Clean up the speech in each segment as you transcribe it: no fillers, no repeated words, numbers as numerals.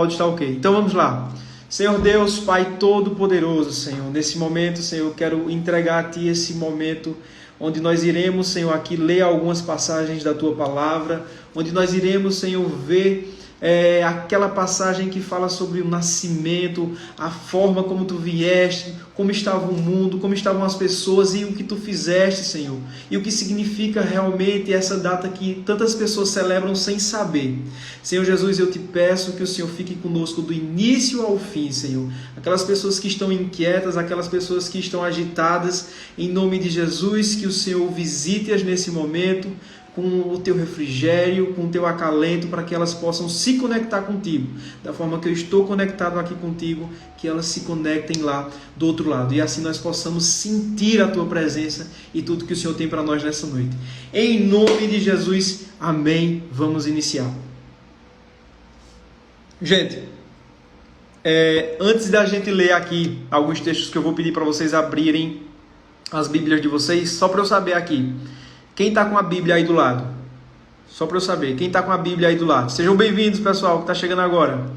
áudio está ok. Então vamos lá. Senhor Deus, Pai Todo-Poderoso, Senhor, nesse momento, Senhor, eu quero entregar a Ti esse momento onde nós iremos, Senhor, aqui ler algumas passagens da Tua Palavra, onde nós iremos, Senhor, ver aquela passagem que fala sobre o nascimento, a forma como Tu vieste, como estava o mundo, como estavam as pessoas e o que Tu fizeste, Senhor. E o que significa realmente essa data que tantas pessoas celebram sem saber. Senhor Jesus, eu Te peço que o Senhor fique conosco do início ao fim, Senhor. Aquelas pessoas que estão inquietas, aquelas pessoas que estão agitadas, em nome de Jesus, que o Senhor visite-as nesse momento, com o Teu refrigério, com o Teu acalento, para que elas possam se conectar contigo, da forma que eu estou conectado aqui contigo, que elas se conectem lá do outro lado, e assim nós possamos sentir a Tua presença e tudo que o Senhor tem para nós nessa noite. Em nome de Jesus, amém. Vamos iniciar. Gente, antes da gente ler aqui alguns textos que eu vou pedir para vocês abrirem as Bíblias de vocês, só para eu saber aqui, quem está com a Bíblia aí do lado? Só para eu saber, quem está com a Bíblia aí do lado? Sejam bem-vindos, pessoal, que está chegando agora.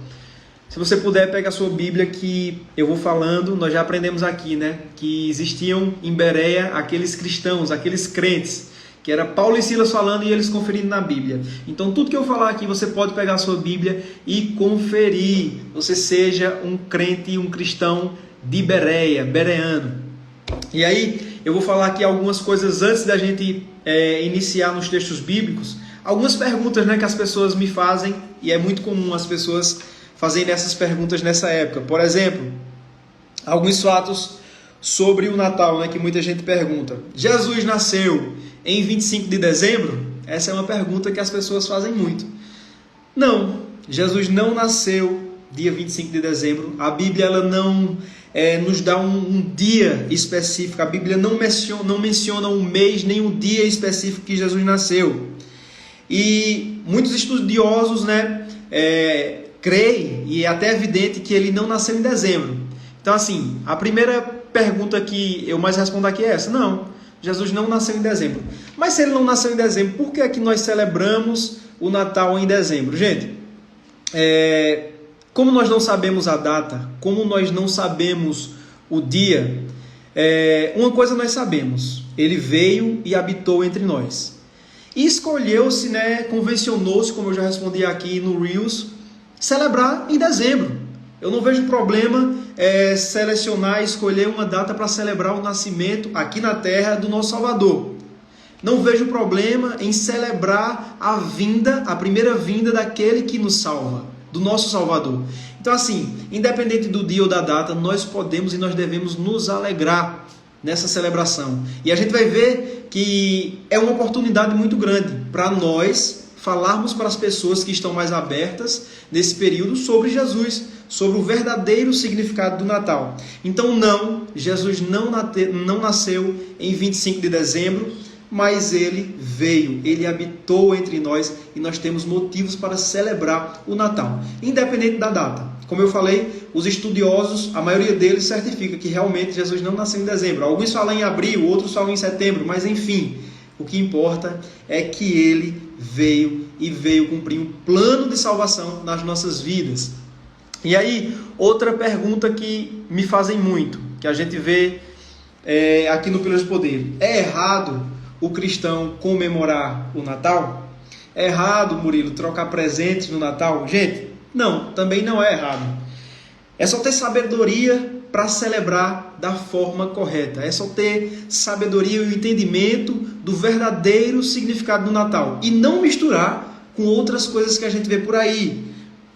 Se você puder, pega a sua Bíblia que eu vou falando. Nós já aprendemos aqui, né? Que existiam em Bereia aqueles cristãos, aqueles crentes, que era Paulo e Silas falando e eles conferindo na Bíblia. Então, tudo que eu falar aqui, você pode pegar a sua Bíblia e conferir. Você seja um crente, um cristão de Bereia, bereano. E aí, eu vou falar aqui algumas coisas antes da gente iniciar nos textos bíblicos. Algumas perguntas, né, que as pessoas me fazem, e é muito comum as pessoas fazerem essas perguntas nessa época. Por exemplo, alguns fatos sobre o Natal, né, que muita gente pergunta. Jesus nasceu em 25 de dezembro? Essa é uma pergunta que as pessoas fazem muito. Não, Jesus não nasceu dia 25 de dezembro. A Bíblia ela não nos dá um dia específico. A Bíblia não menciona um mês nem um dia específico que Jesus nasceu. E muitos estudiosos, né, creem, e é até evidente, que ele não nasceu em dezembro. Então, assim, a primeira pergunta que eu mais respondo aqui é essa: não, Jesus não nasceu em dezembro. Mas se ele não nasceu em dezembro, por que é que nós celebramos o Natal em dezembro? Gente, como nós não sabemos a data, como nós não sabemos o dia, uma coisa nós sabemos: ele veio e habitou entre nós. E escolheu-se, né, convencionou-se, como eu já respondi aqui no Reels, celebrar em dezembro. Eu não vejo problema selecionar, escolher uma data para celebrar o nascimento aqui na terra do nosso Salvador. Não vejo problema em celebrar a primeira vinda daquele que nos salva, do nosso Salvador. Então, assim, independente do dia ou da data, nós podemos e nós devemos nos alegrar nessa celebração. E a gente vai ver que é uma oportunidade muito grande para nós falarmos para as pessoas que estão mais abertas nesse período sobre Jesus, sobre o verdadeiro significado do Natal. Então, não, Jesus não nasceu em 25 de dezembro, mas ele veio, ele habitou entre nós e nós temos motivos para celebrar o Natal, independente da data. Como eu falei, os estudiosos, a maioria deles certifica que realmente Jesus não nasceu em dezembro. Alguns falam em abril, outros falam em setembro, mas enfim, o que importa é que ele veio e veio cumprir um plano de salvação nas nossas vidas. E aí, outra pergunta que me fazem muito, que a gente vê aqui no Pílulas de Poder: é errado o cristão comemorar o Natal? É errado, Murilo, trocar presentes no Natal? Gente, não, também não é errado. É só ter sabedoria para celebrar da forma correta. É só ter sabedoria e o entendimento do verdadeiro significado do Natal. E não misturar com outras coisas que a gente vê por aí.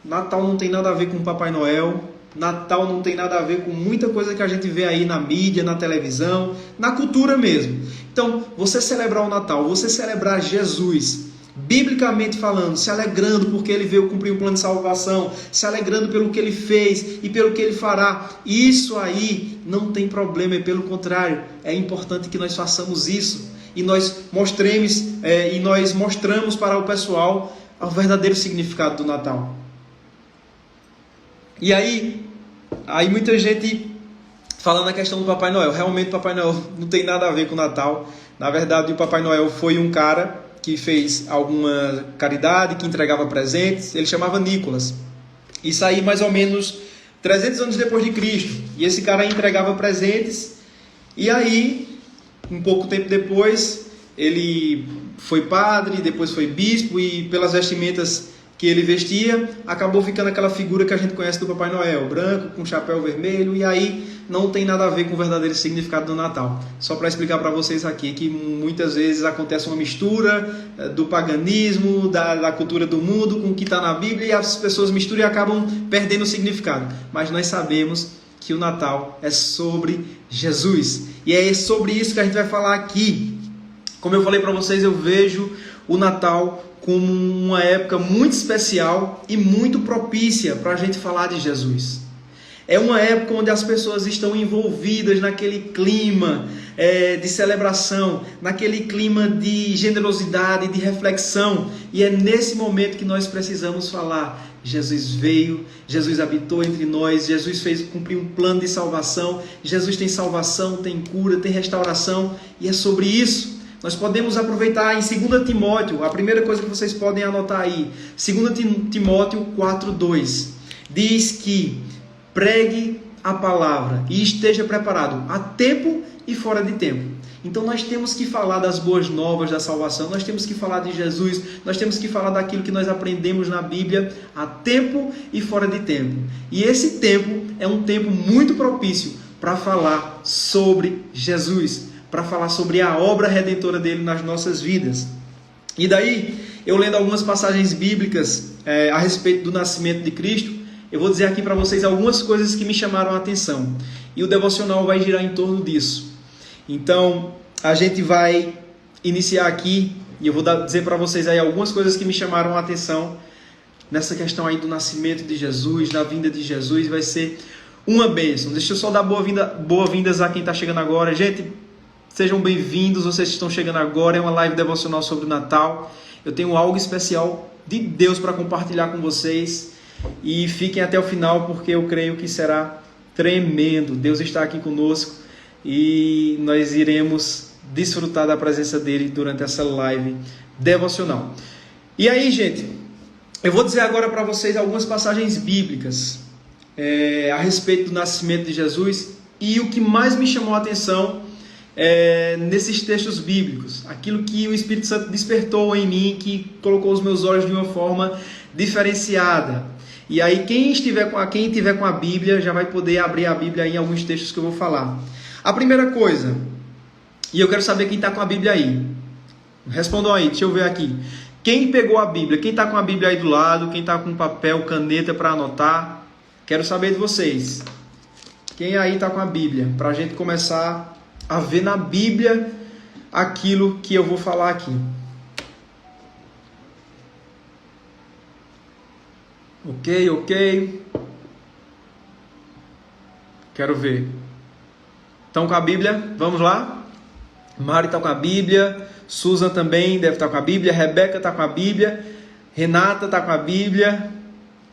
Natal não tem nada a ver com Papai Noel. Natal não tem nada a ver com muita coisa que a gente vê aí na mídia, na televisão, na cultura mesmo. Então, você celebrar o Natal, você celebrar Jesus, biblicamente falando, se alegrando porque ele veio cumprir um plano de salvação, se alegrando pelo que ele fez e pelo que ele fará, isso aí não tem problema, e pelo contrário, é importante que nós façamos isso e nós mostramos para o pessoal o verdadeiro significado do Natal. E aí muita gente falando na questão do Papai Noel. Realmente o Papai Noel não tem nada a ver com o Natal. Na verdade, o Papai Noel foi um cara que fez alguma caridade, que entregava presentes. Ele chamava Nicolas. Isso aí mais ou menos 300 anos depois de Cristo. E esse cara entregava presentes. E aí, um pouco tempo depois, ele foi padre, depois foi bispo. E pelas vestimentas que ele vestia, acabou ficando aquela figura que a gente conhece do Papai Noel, branco, com chapéu vermelho, e aí não tem nada a ver com o verdadeiro significado do Natal. Só para explicar para vocês aqui que muitas vezes acontece uma mistura do paganismo, da cultura do mundo com o que está na Bíblia, e as pessoas misturam e acabam perdendo o significado. Mas nós sabemos que o Natal é sobre Jesus, e é sobre isso que a gente vai falar aqui. Como eu falei para vocês, eu vejo o Natal como uma época muito especial e muito propícia para a gente falar de Jesus. É uma época onde as pessoas estão envolvidas naquele clima de celebração, naquele clima de generosidade, de reflexão. E é nesse momento que nós precisamos falar. Jesus veio, Jesus habitou entre nós, Jesus fez cumprir um plano de salvação. Jesus tem salvação, tem cura, tem restauração. E é sobre isso. Nós podemos aproveitar em 2 Timóteo, a primeira coisa que vocês podem anotar aí, 2 Timóteo 4:2, diz que pregue a palavra e esteja preparado a tempo e fora de tempo. Então nós temos que falar das boas novas da salvação, nós temos que falar de Jesus, nós temos que falar daquilo que nós aprendemos na Bíblia a tempo e fora de tempo. E esse tempo é um tempo muito propício para falar sobre Jesus, para falar sobre a obra redentora dele nas nossas vidas. E daí, eu lendo algumas passagens bíblicas a respeito do nascimento de Cristo, eu vou dizer aqui para vocês algumas coisas que me chamaram a atenção. E o devocional vai girar em torno disso. Então, a gente vai iniciar aqui, e eu vou dizer para vocês aí algumas coisas que me chamaram a atenção nessa questão aí do nascimento de Jesus, da vinda de Jesus. Vai ser uma bênção. Deixa eu só dar boas-vindas a quem está chegando agora. Gente, sejam bem-vindos, vocês que estão chegando agora, é uma live devocional sobre o Natal. Eu tenho algo especial de Deus para compartilhar com vocês e fiquem até o final porque eu creio que será tremendo. Deus está aqui conosco e nós iremos desfrutar da presença dele durante essa live devocional. E aí, gente, eu vou dizer agora para vocês algumas passagens bíblicas a respeito do nascimento de Jesus e o que mais me chamou a atenção nesses textos bíblicos, aquilo que o Espírito Santo despertou em mim, que colocou os meus olhos de uma forma diferenciada. E aí quem tiver com a Bíblia já vai poder abrir a Bíblia em alguns textos que eu vou falar. A primeira coisa, e eu quero saber quem está com a Bíblia aí. Respondam aí, deixa eu ver aqui. Quem pegou a Bíblia? Quem está com a Bíblia aí do lado? Quem está com papel, caneta para anotar? Quero saber de vocês. Quem aí está com a Bíblia? Para a gente começar a ver na Bíblia aquilo que eu vou falar aqui. Ok. Quero ver. Estão com a Bíblia? Vamos lá? Mari está com a Bíblia. Susan também deve estar com a Bíblia. Rebeca está com a Bíblia. Renata está com a Bíblia.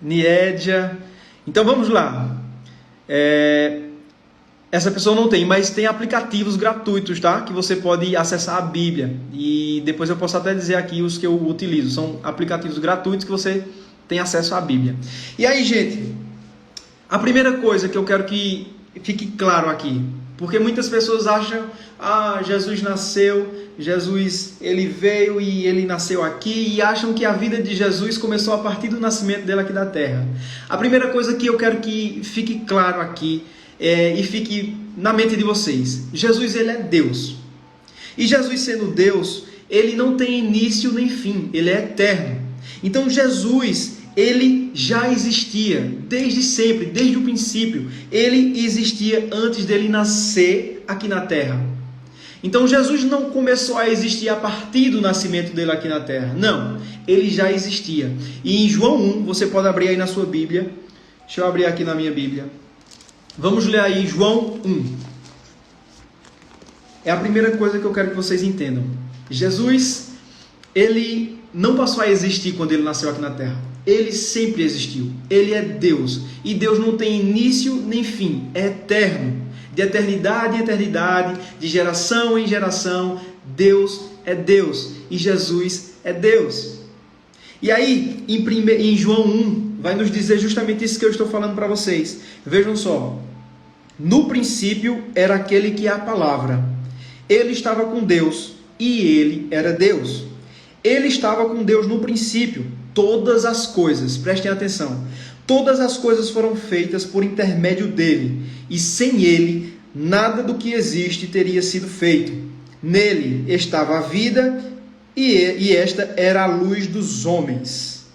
Niédia. Então vamos lá. Essa pessoa não tem, mas tem aplicativos gratuitos, tá? Que você pode acessar a Bíblia. E depois eu posso até dizer aqui os que eu utilizo. São aplicativos gratuitos que você tem acesso à Bíblia. E aí, gente, a primeira coisa que eu quero que fique claro aqui, porque muitas pessoas acham, Jesus nasceu, Jesus ele veio e ele nasceu aqui, e acham que a vida de Jesus começou a partir do nascimento dele aqui na Terra. A primeira coisa que eu quero que fique claro aqui, e fique na mente de vocês, Jesus ele é Deus. E Jesus sendo Deus, ele não tem início nem fim, ele é eterno. Então Jesus, ele já existia desde sempre, desde o princípio. Ele existia antes dele nascer aqui na Terra. Então Jesus não começou a existir a partir do nascimento dele aqui na Terra. Não, ele já existia. E em João 1, você pode abrir aí na sua Bíblia. Deixa eu abrir aqui na minha Bíblia. Vamos ler aí João 1. É a primeira coisa que eu quero que vocês entendam. Jesus, ele não passou a existir quando ele nasceu aqui na Terra. Ele sempre existiu. Ele é Deus. E Deus não tem início nem fim. É eterno. De eternidade em eternidade, de geração em geração, Deus é Deus. E Jesus é Deus. E aí, em João 1, vai nos dizer justamente isso que eu estou falando para vocês. Vejam só. No princípio era aquele que é a palavra. Ele estava com Deus e ele era Deus. Ele estava com Deus no princípio. Todas as coisas, prestem atenção, todas as coisas foram feitas por intermédio dele, e sem ele, nada do que existe teria sido feito. Nele estava a vida, e esta era a luz dos homens.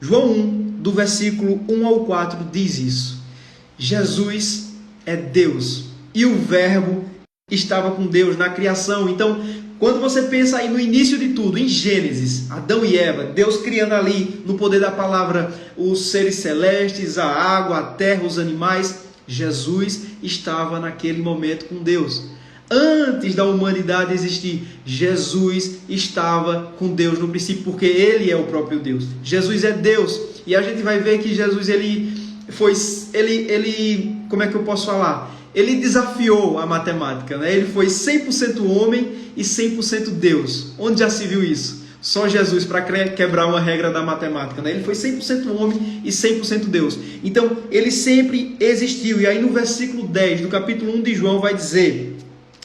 João 1, do versículo 1 ao 4, diz isso. Jesus é Deus, e o Verbo estava com Deus na criação. Então, quando você pensa aí no início de tudo, em Gênesis, Adão e Eva, Deus criando ali, no poder da palavra, os seres celestes, a água, a terra, os animais, Jesus estava naquele momento com Deus. Antes da humanidade existir, Jesus estava com Deus no princípio, porque Ele é o próprio Deus. Jesus é Deus. E a gente vai ver que Jesus, como é que eu posso falar? Ele desafiou a matemática, né? Ele foi 100% homem e 100% Deus. Onde já se viu isso? Só Jesus para quebrar uma regra da matemática, né? Ele foi 100% homem e 100% Deus. Então, ele sempre existiu. E aí no versículo 10 do capítulo 1 de João vai dizer: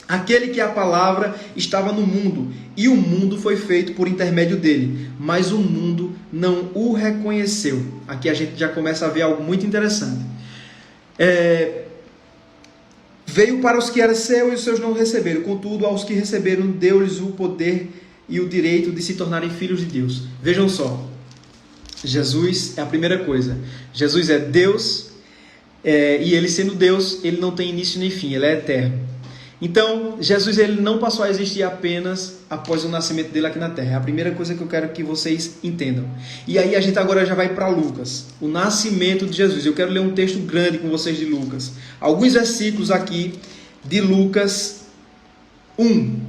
aquele que é a palavra estava no mundo, e o mundo foi feito por intermédio dele, mas o mundo não o reconheceu. Aqui a gente já começa a ver algo muito interessante. Veio para os que eram seus e os seus não receberam. Contudo, aos que receberam, deu-lhes o poder e o direito de se tornarem filhos de Deus. Vejam só. Jesus é a primeira coisa. Jesus é Deus, e ele sendo Deus, ele não tem início nem fim, ele é eterno. Então, Jesus ele não passou a existir apenas após o nascimento dele aqui na Terra. É a primeira coisa que eu quero que vocês entendam. E aí a gente agora já vai para Lucas, o nascimento de Jesus. Eu quero ler um texto grande com vocês de Lucas. Alguns versículos aqui de Lucas 1.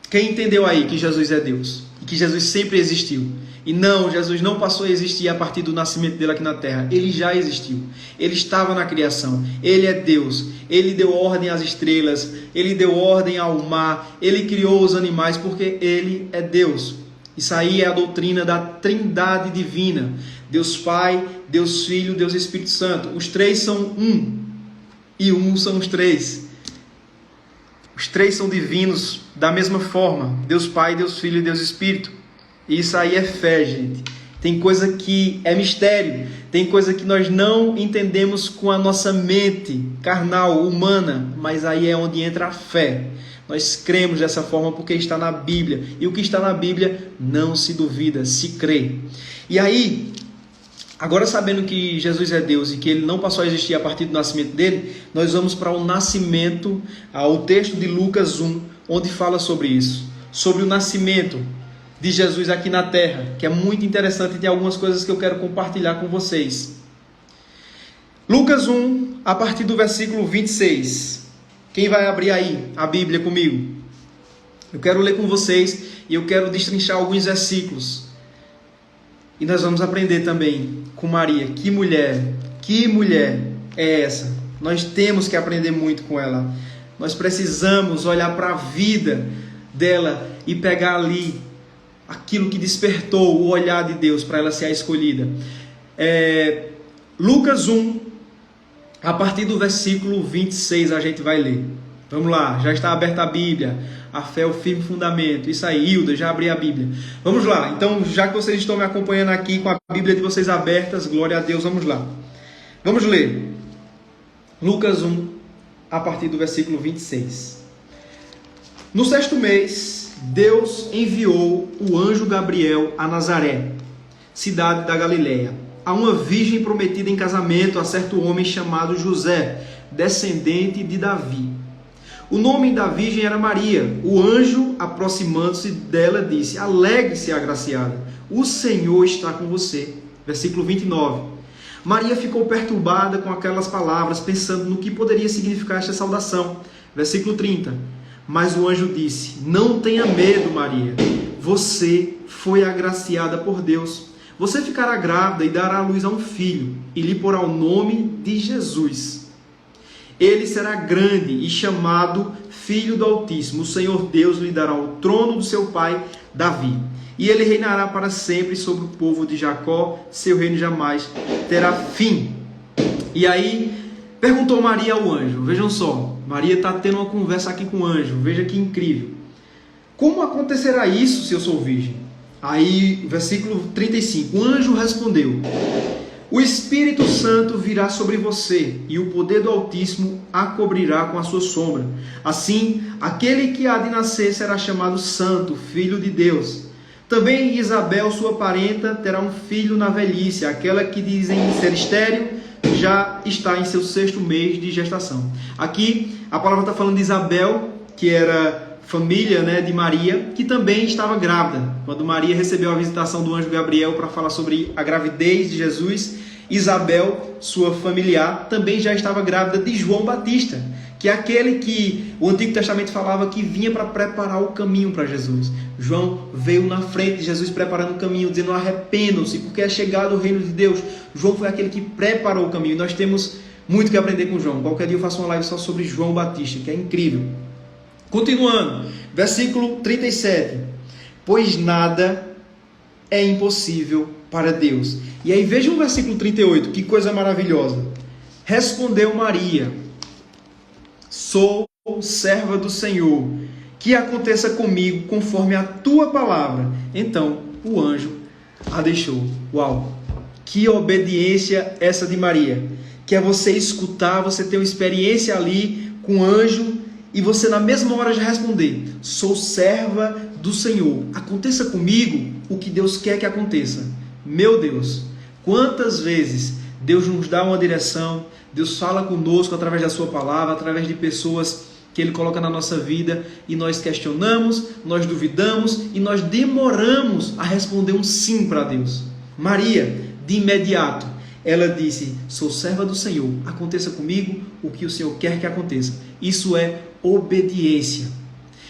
Quem entendeu aí que Jesus é Deus? E que Jesus sempre existiu? E não, Jesus não passou a existir a partir do nascimento dele aqui na Terra. Ele já existiu. Ele estava na criação. Ele é Deus. Ele deu ordem às estrelas. Ele deu ordem ao mar. Ele criou os animais porque ele é Deus. Isso aí é a doutrina da Trindade divina. Deus Pai, Deus Filho, Deus Espírito Santo. Os três são um. E um são os três. Os três são divinos da mesma forma. Deus Pai, Deus Filho e Deus Espírito. Isso aí é fé, gente. Tem coisa que é mistério. Tem coisa que nós não entendemos com a nossa mente carnal, humana. Mas aí é onde entra a fé. Nós cremos dessa forma porque está na Bíblia. E o que está na Bíblia não se duvida, se crê. E aí, agora sabendo que Jesus é Deus e que ele não passou a existir a partir do nascimento dele, nós vamos para o nascimento, ao texto de Lucas 1, onde fala sobre isso. Sobre o nascimento de Jesus aqui na Terra, que é muito interessante e tem algumas coisas que eu quero compartilhar com vocês. Lucas 1, a partir do versículo 26. Quem vai abrir aí a Bíblia comigo? Eu quero ler com vocês e eu quero destrinchar alguns versículos. E nós vamos aprender também com Maria. Que mulher é essa? Nós temos que aprender muito com ela. Nós precisamos olhar para a vida dela e pegar ali aquilo que despertou o olhar de Deus para ela ser a escolhida. Lucas 1, a partir do versículo 26 a gente vai ler. Vamos lá, já está aberta a Bíblia. A fé é o firme fundamento. Isso aí, Hilda, já abri a Bíblia. Vamos lá, então já que vocês estão me acompanhando aqui com a Bíblia de vocês abertas, glória a Deus, vamos lá. Vamos ler. Lucas 1, a partir do versículo 26. No 6º mês, Deus enviou o anjo Gabriel a Nazaré, cidade da Galileia, a uma virgem prometida em casamento a certo homem chamado José, descendente de Davi. O nome da virgem era Maria. O anjo, aproximando-se dela, disse: alegre-se, agraciada, o Senhor está com você. Versículo 29. Maria ficou perturbada com aquelas palavras, pensando no que poderia significar esta saudação. Versículo 30. Mas o anjo disse: não tenha medo, Maria, você foi agraciada por Deus. Você ficará grávida e dará à luz a um filho, e lhe porá o nome de Jesus. Ele será grande e chamado Filho do Altíssimo. O Senhor Deus lhe dará o trono do seu pai Davi, e ele reinará para sempre sobre o povo de Jacó, seu reino jamais terá fim. E aí perguntou Maria ao anjo, vejam só, Maria está tendo uma conversa aqui com o anjo, veja que incrível. Como acontecerá isso se eu sou virgem? Aí, versículo 35, o anjo respondeu: o Espírito Santo virá sobre você, e o poder do Altíssimo a cobrirá com a sua sombra. Assim, aquele que há de nascer será chamado Santo, Filho de Deus. Também Isabel, sua parenta, terá um filho na velhice. Aquela que dizem ser estéril já está em seu 6º mês de gestação. Aqui, a palavra está falando de Isabel, que era família, né, de Maria, que também estava grávida. Quando Maria recebeu a visitação do anjo Gabriel para falar sobre a gravidez de Jesus, Isabel, sua familiar, também já estava grávida de João Batista, que é aquele que o Antigo Testamento falava que vinha para preparar o caminho para Jesus. João veio na frente de Jesus preparando o caminho, dizendo: arrependam-se, porque é chegado o reino de Deus. João foi aquele que preparou o caminho. Nós temos muito que aprender com João. Qualquer dia eu faço uma live só sobre João Batista, que é incrível. Continuando, versículo 37. Pois nada é impossível para Deus. E aí veja o versículo 38, que coisa maravilhosa. Respondeu Maria: sou serva do Senhor, que aconteça comigo conforme a tua palavra. Então o anjo a deixou. Uau! Que obediência essa de Maria, que é você escutar, você ter uma experiência ali com o anjo, e você na mesma hora já responder: sou serva do Senhor, aconteça comigo o que Deus quer que aconteça. Meu Deus, quantas vezes Deus nos dá uma direção, Deus fala conosco através da sua palavra, através de pessoas que Ele coloca na nossa vida, e nós questionamos, nós duvidamos e nós demoramos a responder um sim para Deus. Maria, de imediato, ela disse: sou serva do Senhor, aconteça comigo o que o Senhor quer que aconteça. Isso é obediência.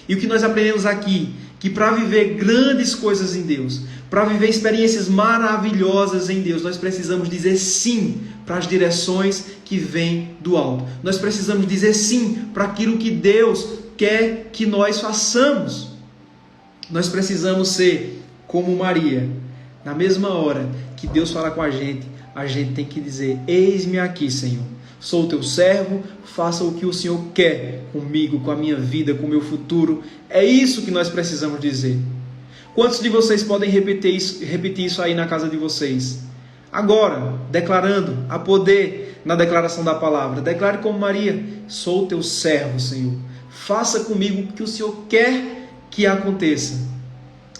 E o que nós aprendemos aqui, que para viver grandes coisas em Deus, para viver experiências maravilhosas em Deus, nós precisamos dizer sim para as direções que vêm do alto. Nós precisamos dizer sim para aquilo que Deus quer que nós façamos. Nós precisamos ser como Maria. Na mesma hora que Deus fala com a gente tem que dizer: eis-me aqui, Senhor. Sou teu servo, faça o que o Senhor quer comigo, com a minha vida, com o meu futuro. É isso que nós precisamos dizer. Quantos de vocês podem repetir isso aí na casa de vocês? Agora, declarando a poder na declaração da palavra. Declare como Maria: sou teu servo, Senhor. Faça comigo o que o Senhor quer que aconteça.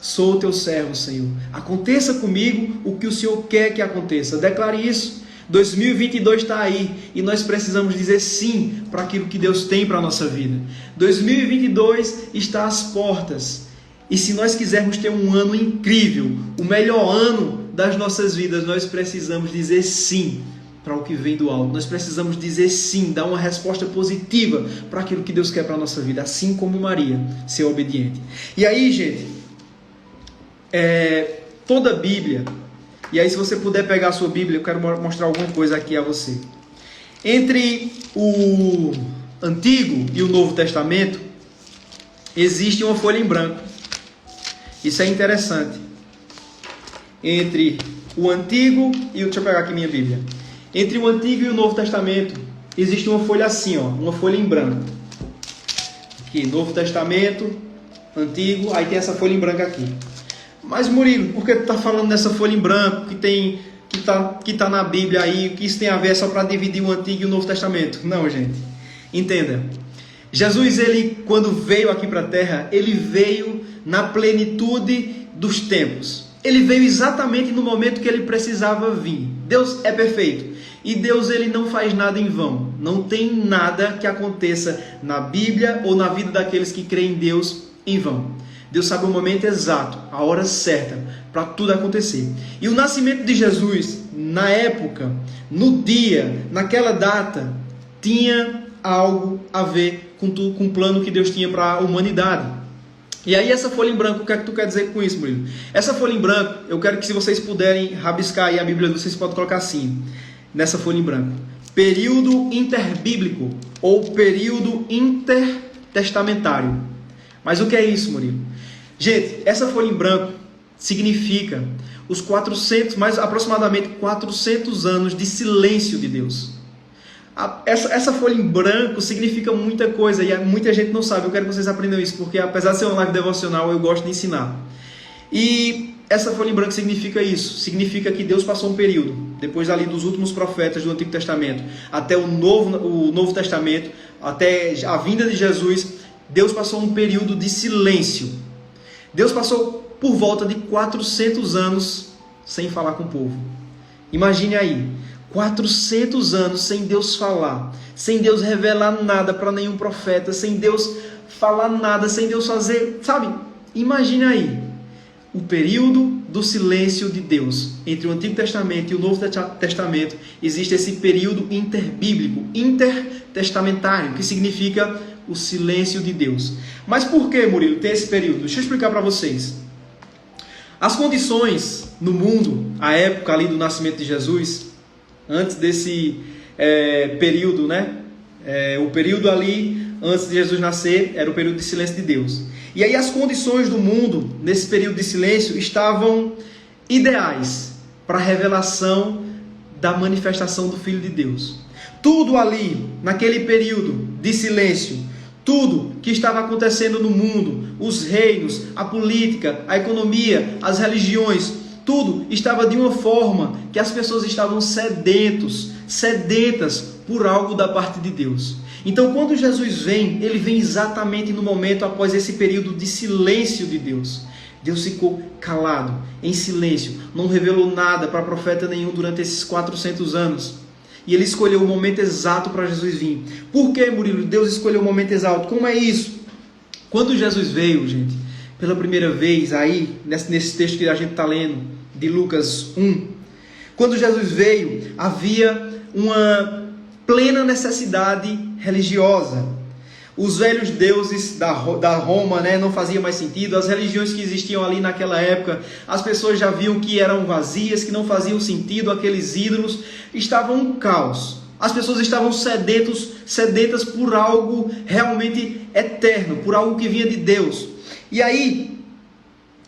Sou teu servo, Senhor. Aconteça comigo o que o Senhor quer que aconteça. Declare isso. 2022 está aí e nós precisamos dizer sim para aquilo que Deus tem para a nossa vida. 2022 está às portas. E se nós quisermos ter um ano incrível, o melhor ano das nossas vidas, nós precisamos dizer sim para o que vem do alto. Nós precisamos dizer sim, dar uma resposta positiva para aquilo que Deus quer para a nossa vida, assim como Maria, ser obediente. E aí, gente, toda a Bíblia, e aí se você puder pegar a sua Bíblia, eu quero mostrar alguma coisa aqui a você. Entre o Antigo e o Novo Testamento, existe uma folha em branco. Isso é interessante. Entre o Antigo e deixa eu pegar aqui minha Bíblia. Entre o Antigo e o Novo Testamento, existe uma folha assim, ó, uma folha em branco. Aqui, Novo Testamento, Antigo, aí tem essa folha em branco aqui. Mas Murilo, por que tu está falando dessa folha em branco que tá na Bíblia aí? O que isso tem a ver só para dividir o Antigo e o Novo Testamento? Não, gente. Entenda. Jesus, ele quando veio aqui para a Terra, ele veio na plenitude dos tempos. Ele veio exatamente no momento que ele precisava vir. Deus é perfeito. E Deus, ele não faz nada em vão. Não tem nada que aconteça na Bíblia ou na vida daqueles que creem em Deus em vão. Deus sabe o momento exato, a hora certa, para tudo acontecer. E o nascimento de Jesus, na época, no dia, naquela data, tinha algo a ver com o plano que Deus tinha para a humanidade. E aí essa folha em branco, o que é que tu quer dizer com isso, Murilo? Essa folha em branco, eu quero que se vocês puderem rabiscar aí a Bíblia, vocês podem colocar assim, nessa folha em branco: período interbíblico ou período intertestamentário. Mas o que é isso, Murilo? Gente, essa folha em branco significa os 400, mais aproximadamente 400 anos de silêncio de Deus. Essa folha em branco significa muita coisa e muita gente não sabe. Eu quero que vocês aprendam isso, porque apesar de ser uma live devocional, eu gosto de ensinar. E essa folha em branco significa isso. Significa que Deus passou um período, depois ali dos últimos profetas do Antigo Testamento, até o Novo Testamento, até a vinda de Jesus, Deus passou um período de silêncio. Deus passou por volta de 400 anos sem falar com o povo. Imagine aí, 400 anos sem Deus falar, sem Deus revelar nada para nenhum profeta, sem Deus falar nada, sem Deus fazer, sabe? Imagine aí, o período do silêncio de Deus. Entre o Antigo Testamento e o Novo Testamento, existe esse período interbíblico, intertestamentário, que significa o silêncio de Deus. Mas por que, Murilo, tem esse período? Deixa eu explicar para vocês. As condições no mundo, a época ali do nascimento de Jesus, antes desse período, né? O período ali, antes de Jesus nascer, era o período de silêncio de Deus. E aí as condições do mundo, nesse período de silêncio, estavam ideais para a revelação da manifestação do Filho de Deus. Tudo ali, naquele período de silêncio, tudo que estava acontecendo no mundo, os reinos, a política, a economia, as religiões, tudo estava de uma forma que as pessoas estavam sedentas por algo da parte de Deus. Então, quando Jesus vem, ele vem exatamente no momento após esse período de silêncio de Deus. Deus ficou calado, em silêncio, não revelou nada para profeta nenhum durante esses 400 anos. E ele escolheu o momento exato para Jesus vir. Por que, Murilo, Deus escolheu o momento exato? Como é isso? Quando Jesus veio, gente, pela primeira vez, aí, nesse texto que a gente está lendo, de Lucas 1, quando Jesus veio, havia uma plena necessidade religiosa. Os velhos deuses da Roma, né, não faziam mais sentido. As religiões que existiam ali naquela época, as pessoas já viam que eram vazias, que não faziam sentido. Aqueles ídolos estavam um caos. As pessoas estavam sedentas por algo realmente eterno, por algo que vinha de Deus. E aí,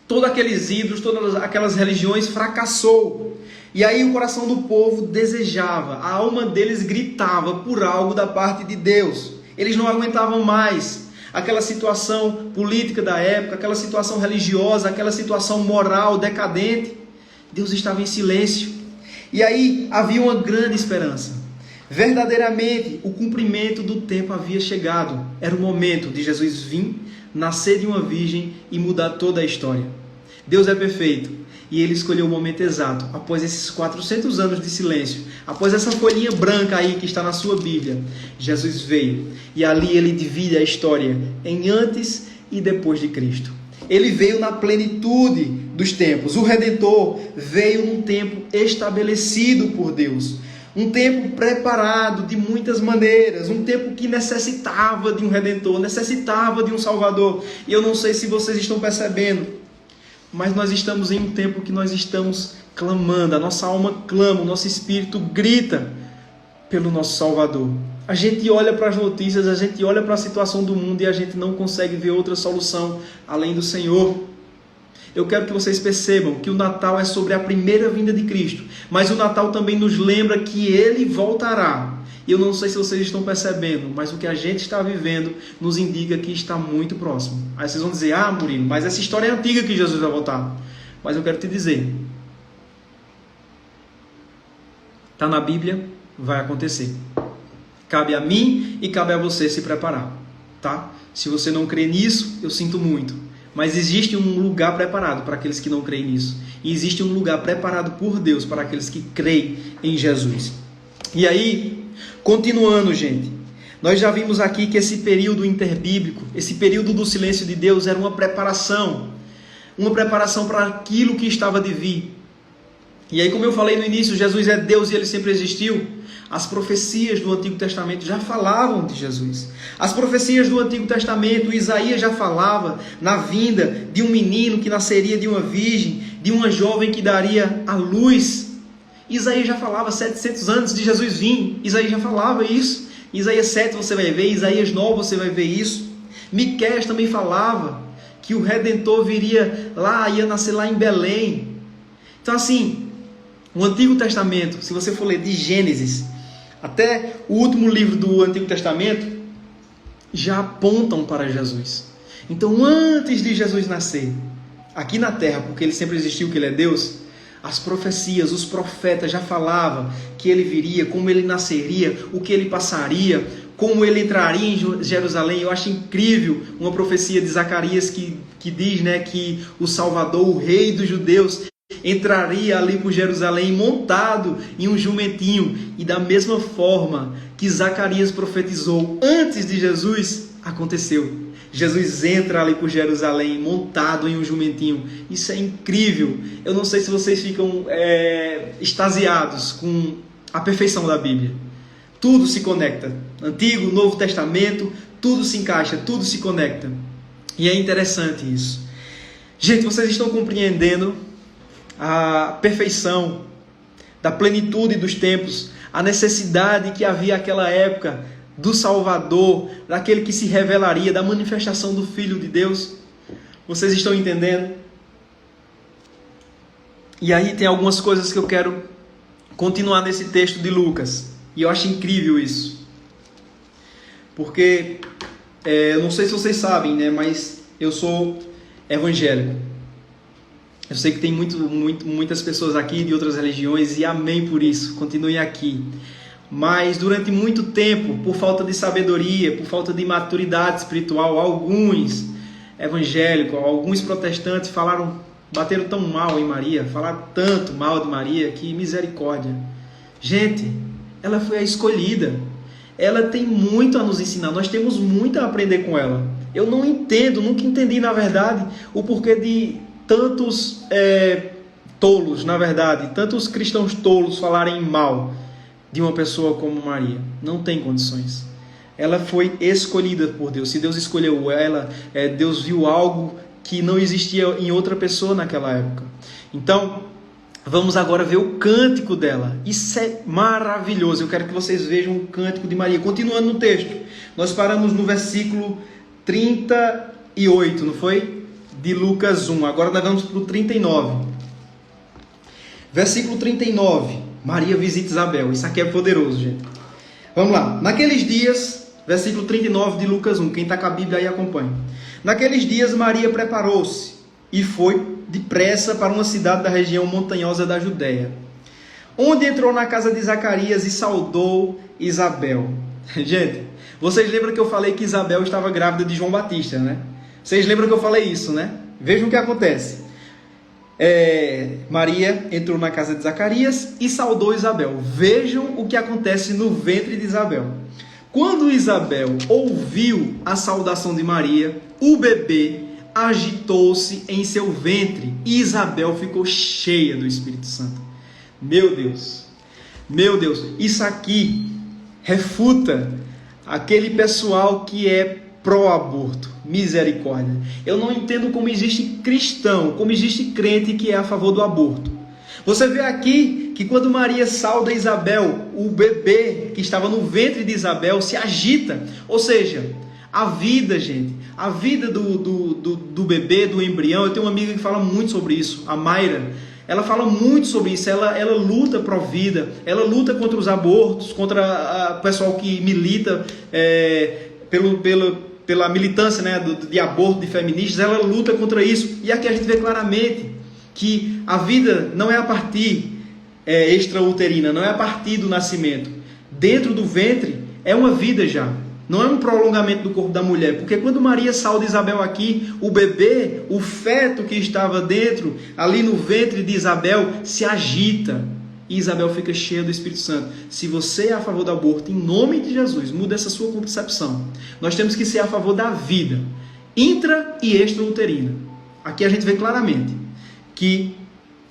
todos aqueles ídolos, todas aquelas religiões fracassou. E aí o coração do povo desejava, a alma deles gritava por algo da parte de Deus. Eles não aguentavam mais aquela situação política da época, aquela situação religiosa, aquela situação moral decadente. Deus estava em silêncio. E aí havia uma grande esperança. Verdadeiramente, o cumprimento do tempo havia chegado. Era o momento de Jesus vir, nascer de uma virgem e mudar toda a história. Deus é perfeito. E ele escolheu o momento exato, após esses 400 anos de silêncio, após essa folhinha branca aí que está na sua Bíblia, Jesus veio. E ali ele divide a história em antes e depois de Cristo. Ele veio na plenitude dos tempos. O Redentor veio num tempo estabelecido por Deus. Um tempo preparado de muitas maneiras. Um tempo que necessitava de um Redentor, necessitava de um Salvador. E eu não sei se vocês estão percebendo, mas nós estamos em um tempo que nós estamos clamando, a nossa alma clama, o nosso espírito grita pelo nosso Salvador. A gente olha para as notícias, a gente olha para a situação do mundo e a gente não consegue ver outra solução além do Senhor. Eu quero que vocês percebam que o Natal é sobre a primeira vinda de Cristo, mas o Natal também nos lembra que Ele voltará. E eu não sei se vocês estão percebendo, mas o que a gente está vivendo nos indica que está muito próximo. Aí vocês vão dizer, Murilo, mas essa história é antiga que Jesus vai voltar. Mas eu quero te dizer, está na Bíblia, vai acontecer. Cabe a mim e cabe a você se preparar, tá? Se você não crê nisso, eu sinto muito. Mas existe um lugar preparado para aqueles que não creem nisso. E existe um lugar preparado por Deus para aqueles que creem em Jesus. E aí, continuando, gente, nós já vimos aqui que esse período interbíblico, esse período do silêncio de Deus era uma preparação para aquilo que estava de vir. E aí, como eu falei no início, Jesus é Deus e Ele sempre existiu. As profecias do Antigo Testamento já falavam de Jesus. As profecias do Antigo Testamento, Isaías já falava na vinda de um menino que nasceria de uma virgem, de uma jovem que daria à luz. Isaías já falava 700 anos de Jesus vir. Isaías já falava isso. Isaías 7 você vai ver, Isaías 9 você vai ver isso. Miqueias também falava que o Redentor viria lá, ia nascer lá em Belém. Então assim, o Antigo Testamento, se você for ler de Gênesis até o último livro do Antigo Testamento, já apontam para Jesus. Então antes de Jesus nascer, aqui na terra, porque ele sempre existiu, que ele é Deus, as profecias, os profetas já falavam que ele viria, como ele nasceria, o que ele passaria, como ele entraria em Jerusalém. Eu acho incrível uma profecia de Zacarias que diz, né, que o Salvador, o rei dos judeus, entraria ali por Jerusalém montado em um jumentinho. E da mesma forma que Zacarias profetizou antes de Jesus, aconteceu. Jesus entra ali por Jerusalém montado em um jumentinho. Isso é incrível. Eu não sei se vocês ficam extasiados com a perfeição da Bíblia. Tudo se conecta. Antigo, Novo Testamento, tudo se encaixa, tudo se conecta. E é interessante isso. Gente, vocês estão compreendendo a perfeição da plenitude dos tempos, a necessidade que havia naquela época do Salvador, daquele que se revelaria, da manifestação do Filho de Deus? Vocês estão entendendo? E aí tem algumas coisas que eu quero continuar nesse texto de Lucas. E eu acho incrível isso. Porque, eu não sei se vocês sabem, né, mas eu sou evangélico. Eu sei que tem muitas pessoas aqui de outras religiões, e amém por isso, continuem aqui. Mas durante muito tempo, por falta de sabedoria, por falta de maturidade espiritual, alguns evangélicos, alguns protestantes bateram tão mal em Maria, falaram tanto mal de Maria, que misericórdia. Gente, ela foi a escolhida. Ela tem muito a nos ensinar, nós temos muito a aprender com ela. Eu não entendo, nunca entendi na verdade, o porquê de tantos tolos, na verdade, tantos cristãos tolos falarem mal de uma pessoa como Maria. Não tem condições. Ela foi escolhida por Deus. Se Deus escolheu ela, Deus viu algo que não existia em outra pessoa naquela época. Então, vamos agora ver o cântico dela. Isso é maravilhoso. Eu quero que vocês vejam o cântico de Maria. Continuando no texto, nós paramos no versículo 38, não foi? De Lucas 1. Agora nós vamos para o 39. Versículo 39. Maria visita Isabel. Isso aqui é poderoso, gente. Vamos lá. Naqueles dias, versículo 39 de Lucas 1. Quem está com a Bíblia aí acompanha. Naqueles dias Maria preparou-se e foi depressa para uma cidade da região montanhosa da Judéia, onde entrou na casa de Zacarias e saudou Isabel. Gente, vocês lembram que eu falei que Isabel estava grávida de João Batista, né? Vocês lembram que eu falei isso, né? Vejam o que acontece. Maria entrou na casa de Zacarias e saudou Isabel. Vejam o que acontece no ventre de Isabel. Quando Isabel ouviu a saudação de Maria, o bebê agitou-se em seu ventre e Isabel ficou cheia do Espírito Santo. Meu Deus, isso aqui refuta aquele pessoal que é pró-aborto. Misericórdia. Eu não entendo como existe cristão, como existe crente que é a favor do aborto. Você vê aqui que quando Maria sauda Isabel, o bebê que estava no ventre de Isabel se agita. Ou seja, a vida, gente, a vida do bebê, do embrião. Eu tenho uma amiga que fala muito sobre isso, a Mayra. Ela fala muito sobre isso, ela luta pró-vida, ela luta contra os abortos, contra o pessoal que milita pela militância, né, de aborto, de feministas. Ela luta contra isso. E aqui a gente vê claramente que a vida não é a partir extrauterina, não é a partir do nascimento. Dentro do ventre é uma vida já. Não é um prolongamento do corpo da mulher. Porque quando Maria sauda Isabel aqui, o bebê, o feto que estava dentro, ali no ventre de Isabel, se agita. E Isabel fica cheia do Espírito Santo. Se você é a favor do aborto, em nome de Jesus, muda essa sua concepção. Nós temos que ser a favor da vida, intra e extrauterina. Aqui a gente vê claramente que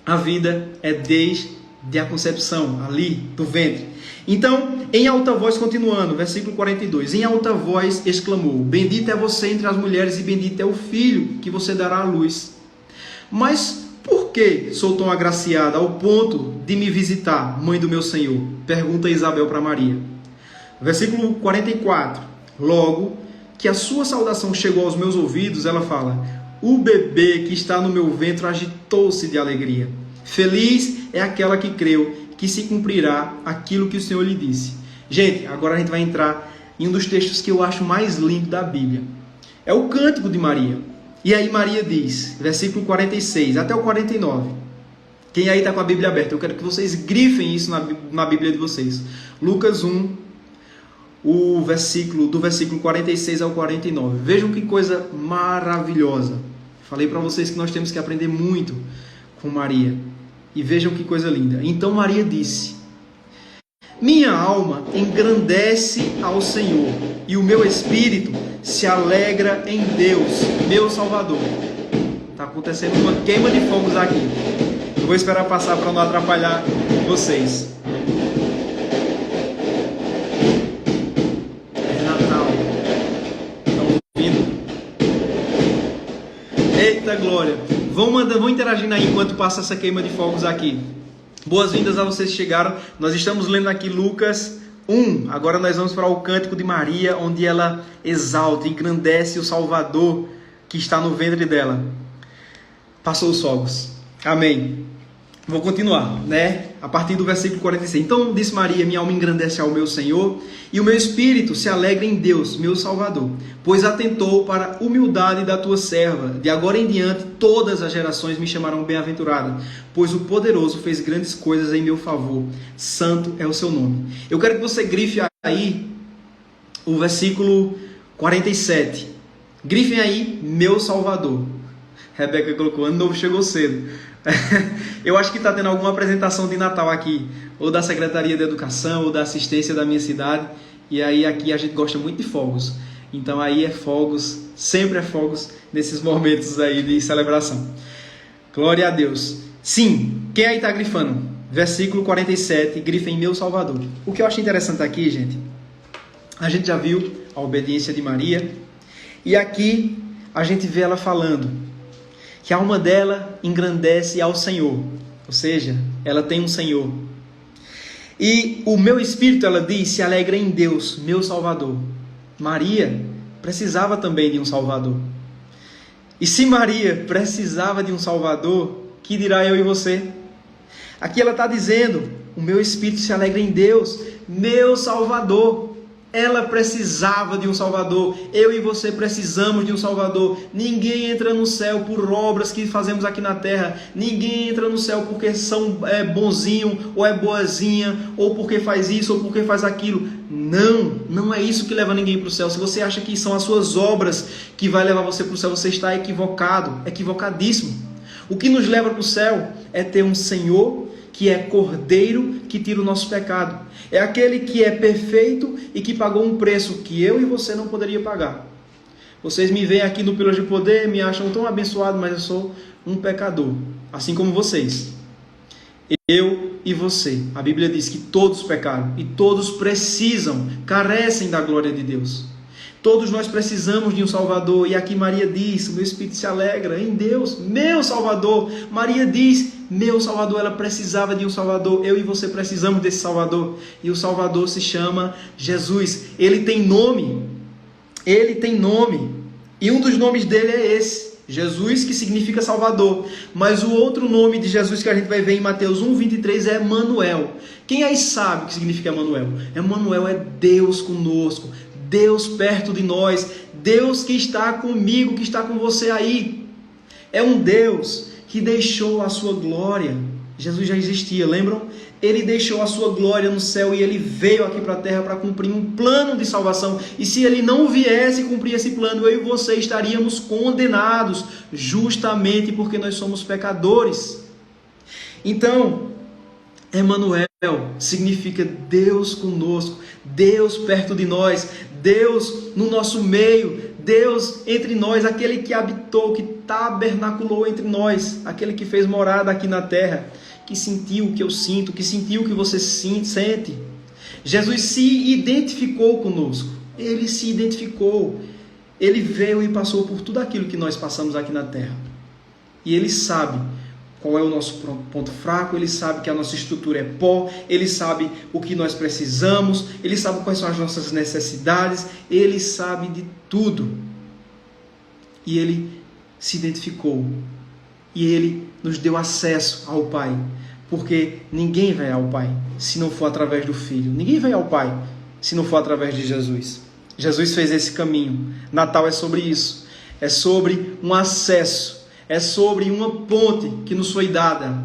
a vida é desde a concepção, ali do ventre. Então, em alta voz, continuando, versículo 42, em alta voz exclamou: bendita é você entre as mulheres e bendito é o filho que você dará à luz. Mas por que sou tão agraciada ao ponto de me visitar, mãe do meu Senhor? Pergunta Isabel para Maria. Versículo 44, logo que a sua saudação chegou aos meus ouvidos, ela fala: O bebê que está no meu ventre agitou-se de alegria. Feliz é aquela que creu que se cumprirá aquilo que o Senhor lhe disse. Gente, agora a gente vai entrar em um dos textos que eu acho mais lindo da Bíblia. É o Cântico de Maria. E aí Maria diz, versículo 46 até o 49. Quem aí está com a Bíblia aberta, eu quero que vocês grifem isso na Bíblia de vocês. Lucas 1, do versículo 46 ao 49. Vejam que coisa maravilhosa. Falei para vocês que nós temos que aprender muito com Maria. E vejam que coisa linda. Então Maria disse: minha alma engrandece ao Senhor, e o meu espírito se alegra em Deus, meu Salvador. Está acontecendo uma queima de fogos aqui. Eu vou esperar passar para não atrapalhar vocês. É Natal. Estão ouvindo? Eita glória! Vão interagindo aí enquanto passa essa queima de fogos aqui. Boas-vindas a vocês que chegaram. Nós estamos lendo aqui Lucas 1. Agora nós vamos para o Cântico de Maria, onde ela exalta, engrandece o Salvador que está no ventre dela. Passou os fogos. Amém. Vou continuar, né? A partir do versículo 46. Então disse Maria: minha alma engrandece ao meu Senhor, e o meu espírito se alegra em Deus, meu Salvador, pois atentou para a humildade da tua serva. De agora em diante todas as gerações me chamarão bem-aventurada, pois o Poderoso fez grandes coisas em meu favor. Santo é o seu nome. Eu quero que você grife aí o versículo 47. Grifem aí, meu Salvador. Rebeca colocou: ano novo chegou cedo. Eu acho que está tendo alguma apresentação de Natal aqui, ou da Secretaria de Educação, ou da assistência da minha cidade, e aí aqui a gente gosta muito de fogos, então aí é fogos, sempre é fogos nesses momentos aí de celebração. Glória a Deus. Sim, quem aí está grifando? Versículo 47, grifa em meu Salvador. O que eu acho interessante aqui, gente, a gente já viu a obediência de Maria, e aqui a gente vê ela falando que a alma dela engrandece ao Senhor, ou seja, ela tem um Senhor. E o meu espírito, ela diz, se alegra em Deus, meu Salvador. Maria precisava também de um Salvador. E se Maria precisava de um Salvador, que dirá eu e você? Aqui ela está dizendo: o meu espírito se alegra em Deus, meu Salvador. Ela precisava de um Salvador. Eu e você precisamos de um Salvador. Ninguém entra no céu por obras que fazemos aqui na terra. Ninguém entra no céu porque é bonzinho, ou é boazinha, ou porque faz isso, ou porque faz aquilo. Não é isso que leva ninguém para o céu. Se você acha que são as suas obras que vai levar você para o céu, você está equivocado, equivocadíssimo. O que nos leva para o céu é ter um Senhor que é Cordeiro, que tira o nosso pecado. É aquele que é perfeito e que pagou um preço que eu e você não poderia pagar. Vocês me veem aqui no Pílulas de Poder, me acham tão abençoado, mas eu sou um pecador, assim como vocês. Eu e você. A Bíblia diz que todos pecaram e todos precisam, carecem da glória de Deus. Todos nós precisamos de um Salvador. E aqui Maria diz: o meu espírito se alegra em Deus, meu Salvador. Maria diz: meu Salvador. Ela precisava de um Salvador. Eu e você precisamos desse Salvador. E o Salvador se chama Jesus. Ele tem nome. Ele tem nome. E um dos nomes dele é esse: Jesus, que significa Salvador. Mas o outro nome de Jesus que a gente vai ver em Mateus 1:23 é Emanuel. Quem aí sabe o que significa Emanuel? Emanuel é Deus conosco, Deus perto de nós, Deus que está comigo, que está com você aí. É um Deus que deixou a sua glória. Jesus já existia, lembram? Ele deixou a sua glória no céu e ele veio aqui para a terra para cumprir um plano de salvação. E se ele não viesse cumprir esse plano, eu e você estaríamos condenados, justamente porque nós somos pecadores. Então, Emanuel significa Deus conosco, Deus perto de nós, Deus no nosso meio, Deus entre nós, aquele que habitou, que tabernaculou entre nós, aquele que fez morada aqui na terra, que sentiu o que eu sinto, que sentiu o que você sente. Jesus se identificou conosco, ele se identificou, ele veio e passou por tudo aquilo que nós passamos aqui na terra. E ele sabe qual é o nosso ponto fraco, ele sabe que a nossa estrutura é pó, ele sabe o que nós precisamos, ele sabe quais são as nossas necessidades, ele sabe de tudo. E ele se identificou e Ele nos deu acesso ao Pai, porque ninguém vai ao Pai se não for através do Filho. Ninguém vai ao Pai se não for através de Jesus. Jesus fez esse caminho. Natal é sobre isso. É sobre um acesso. É sobre uma ponte que nos foi dada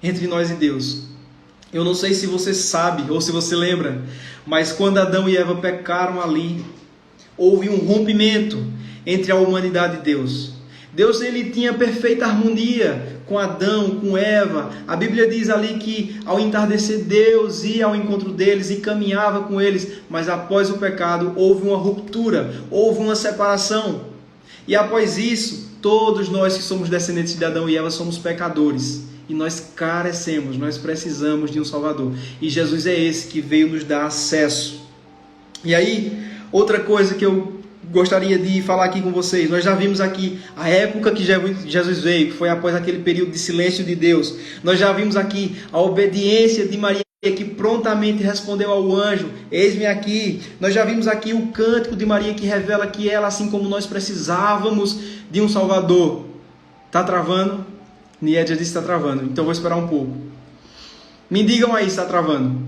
entre nós e Deus. Eu não sei se você sabe ou se você lembra, mas quando Adão e Eva pecaram ali, houve um rompimento entre a humanidade e Deus. Deus, ele tinha perfeita harmonia com Adão, com Eva. A Bíblia diz ali que ao entardecer Deus ia ao encontro deles e caminhava com eles, mas após o pecado houve uma ruptura, houve uma separação. E após isso, todos nós que somos descendentes de Adão e Eva somos pecadores. E nós carecemos, nós precisamos de um Salvador. E Jesus é esse que veio nos dar acesso. E aí, outra coisa que eu gostaria de falar aqui com vocês. Nós já vimos aqui a época que Jesus veio, que foi após aquele período de silêncio de Deus. Nós já vimos aqui a obediência de Maria, que prontamente respondeu ao anjo: eis-me aqui. Nós já vimos aqui o cântico de Maria, que revela que ela, assim como nós, precisávamos de um Salvador. Está travando? Niedia disse que está travando, então vou esperar um pouco. Me digam aí se está travando,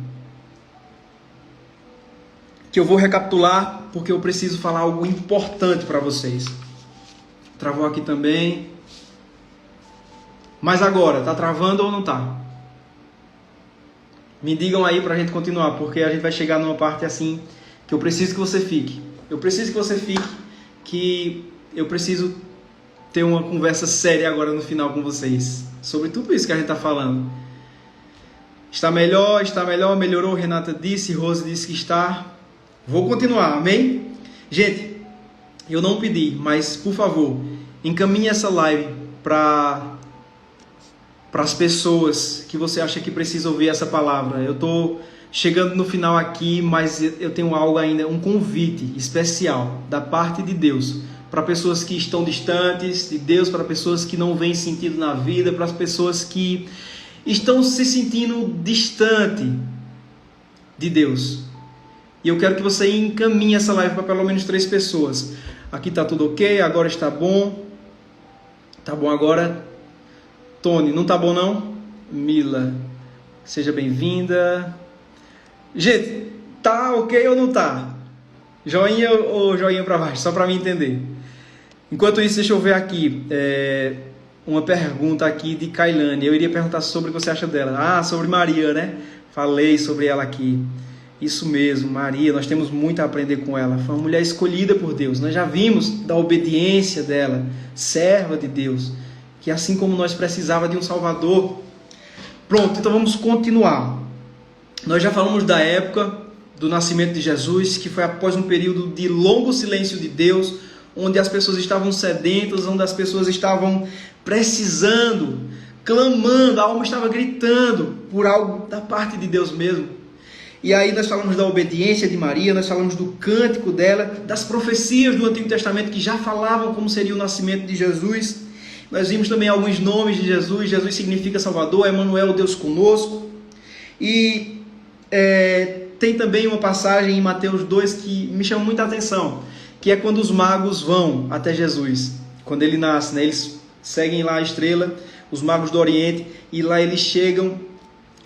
que eu vou recapitular, porque eu preciso falar algo importante para vocês. Travou aqui também. Mas agora, está travando ou não está? Me digam aí para a gente continuar, porque a gente vai chegar numa parte assim, que eu preciso que você fique. Eu preciso que você fique, que eu preciso ter uma conversa séria agora no final com vocês, sobre tudo isso que a gente está falando. Está melhor, melhorou, Renata disse, Rose disse que está. Vou continuar, amém? Gente, eu não pedi, mas por favor, encaminhe essa live para as pessoas que você acha que precisa ouvir essa palavra. Eu estou chegando no final aqui, mas eu tenho algo ainda, um convite especial da parte de Deus, para pessoas que estão distantes de Deus, para pessoas que não veem sentido na vida, para as pessoas que estão se sentindo distante de Deus. E eu quero que você encaminhe essa live para pelo menos 3 pessoas. Aqui está tudo ok, agora está bom. Tá bom agora? Tony, não tá bom não? Mila, seja bem-vinda. Gente, tá ok ou não tá? Joinha ou joinha para baixo, só para mim entender. Enquanto isso, deixa eu ver aqui. Uma pergunta aqui de Kailane. Eu iria perguntar sobre o que você acha dela. Ah, sobre Maria, né? Falei sobre ela aqui. Isso mesmo, Maria, nós temos muito a aprender com ela. Foi uma mulher escolhida por Deus. Nós já vimos da obediência dela, serva de Deus, que assim como nós precisava de um Salvador. Pronto, então vamos continuar. Nós já falamos da época do nascimento de Jesus, que foi após um período de longo silêncio de Deus, onde as pessoas estavam sedentas, onde as pessoas estavam precisando, clamando, a alma estava gritando por algo da parte de Deus mesmo. E aí nós falamos da obediência de Maria, nós falamos do cântico dela, das profecias do Antigo Testamento que já falavam como seria o nascimento de Jesus. Nós vimos também alguns nomes de Jesus. Jesus significa Salvador, Emanuel, Deus conosco. E tem também uma passagem em Mateus 2 que me chama muita atenção, que é quando os magos vão até Jesus, quando ele nasce, né? Eles seguem lá a estrela, os magos do Oriente, e lá eles chegam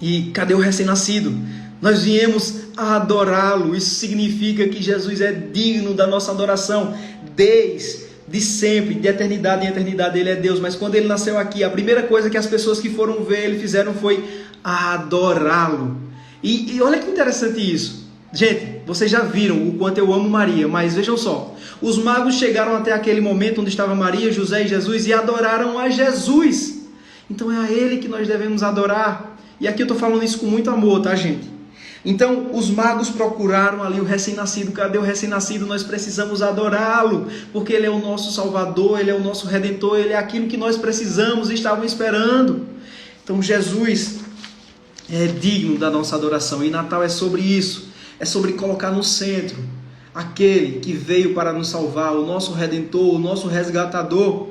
e cadê o recém-nascido? Nós viemos a adorá-lo. Isso significa que Jesus é digno da nossa adoração desde sempre, de eternidade em eternidade. Ele é Deus, mas quando ele nasceu aqui, a primeira coisa que as pessoas que foram ver ele fizeram foi adorá-lo. E olha que interessante isso. Gente, vocês já viram o quanto eu amo Maria, mas vejam só. Os magos chegaram até aquele momento onde estava Maria, José e Jesus e adoraram a Jesus. Então é a ele que nós devemos adorar. E aqui eu estou falando isso com muito amor, tá, gente? Então os magos procuraram ali o recém-nascido. Cadê o recém-nascido? Nós precisamos adorá-lo, porque ele é o nosso Salvador, ele é o nosso Redentor, ele é aquilo que nós precisamos e estavam esperando. Então Jesus é digno da nossa adoração, e Natal é sobre isso, é sobre colocar no centro aquele que veio para nos salvar, o nosso Redentor, o nosso resgatador.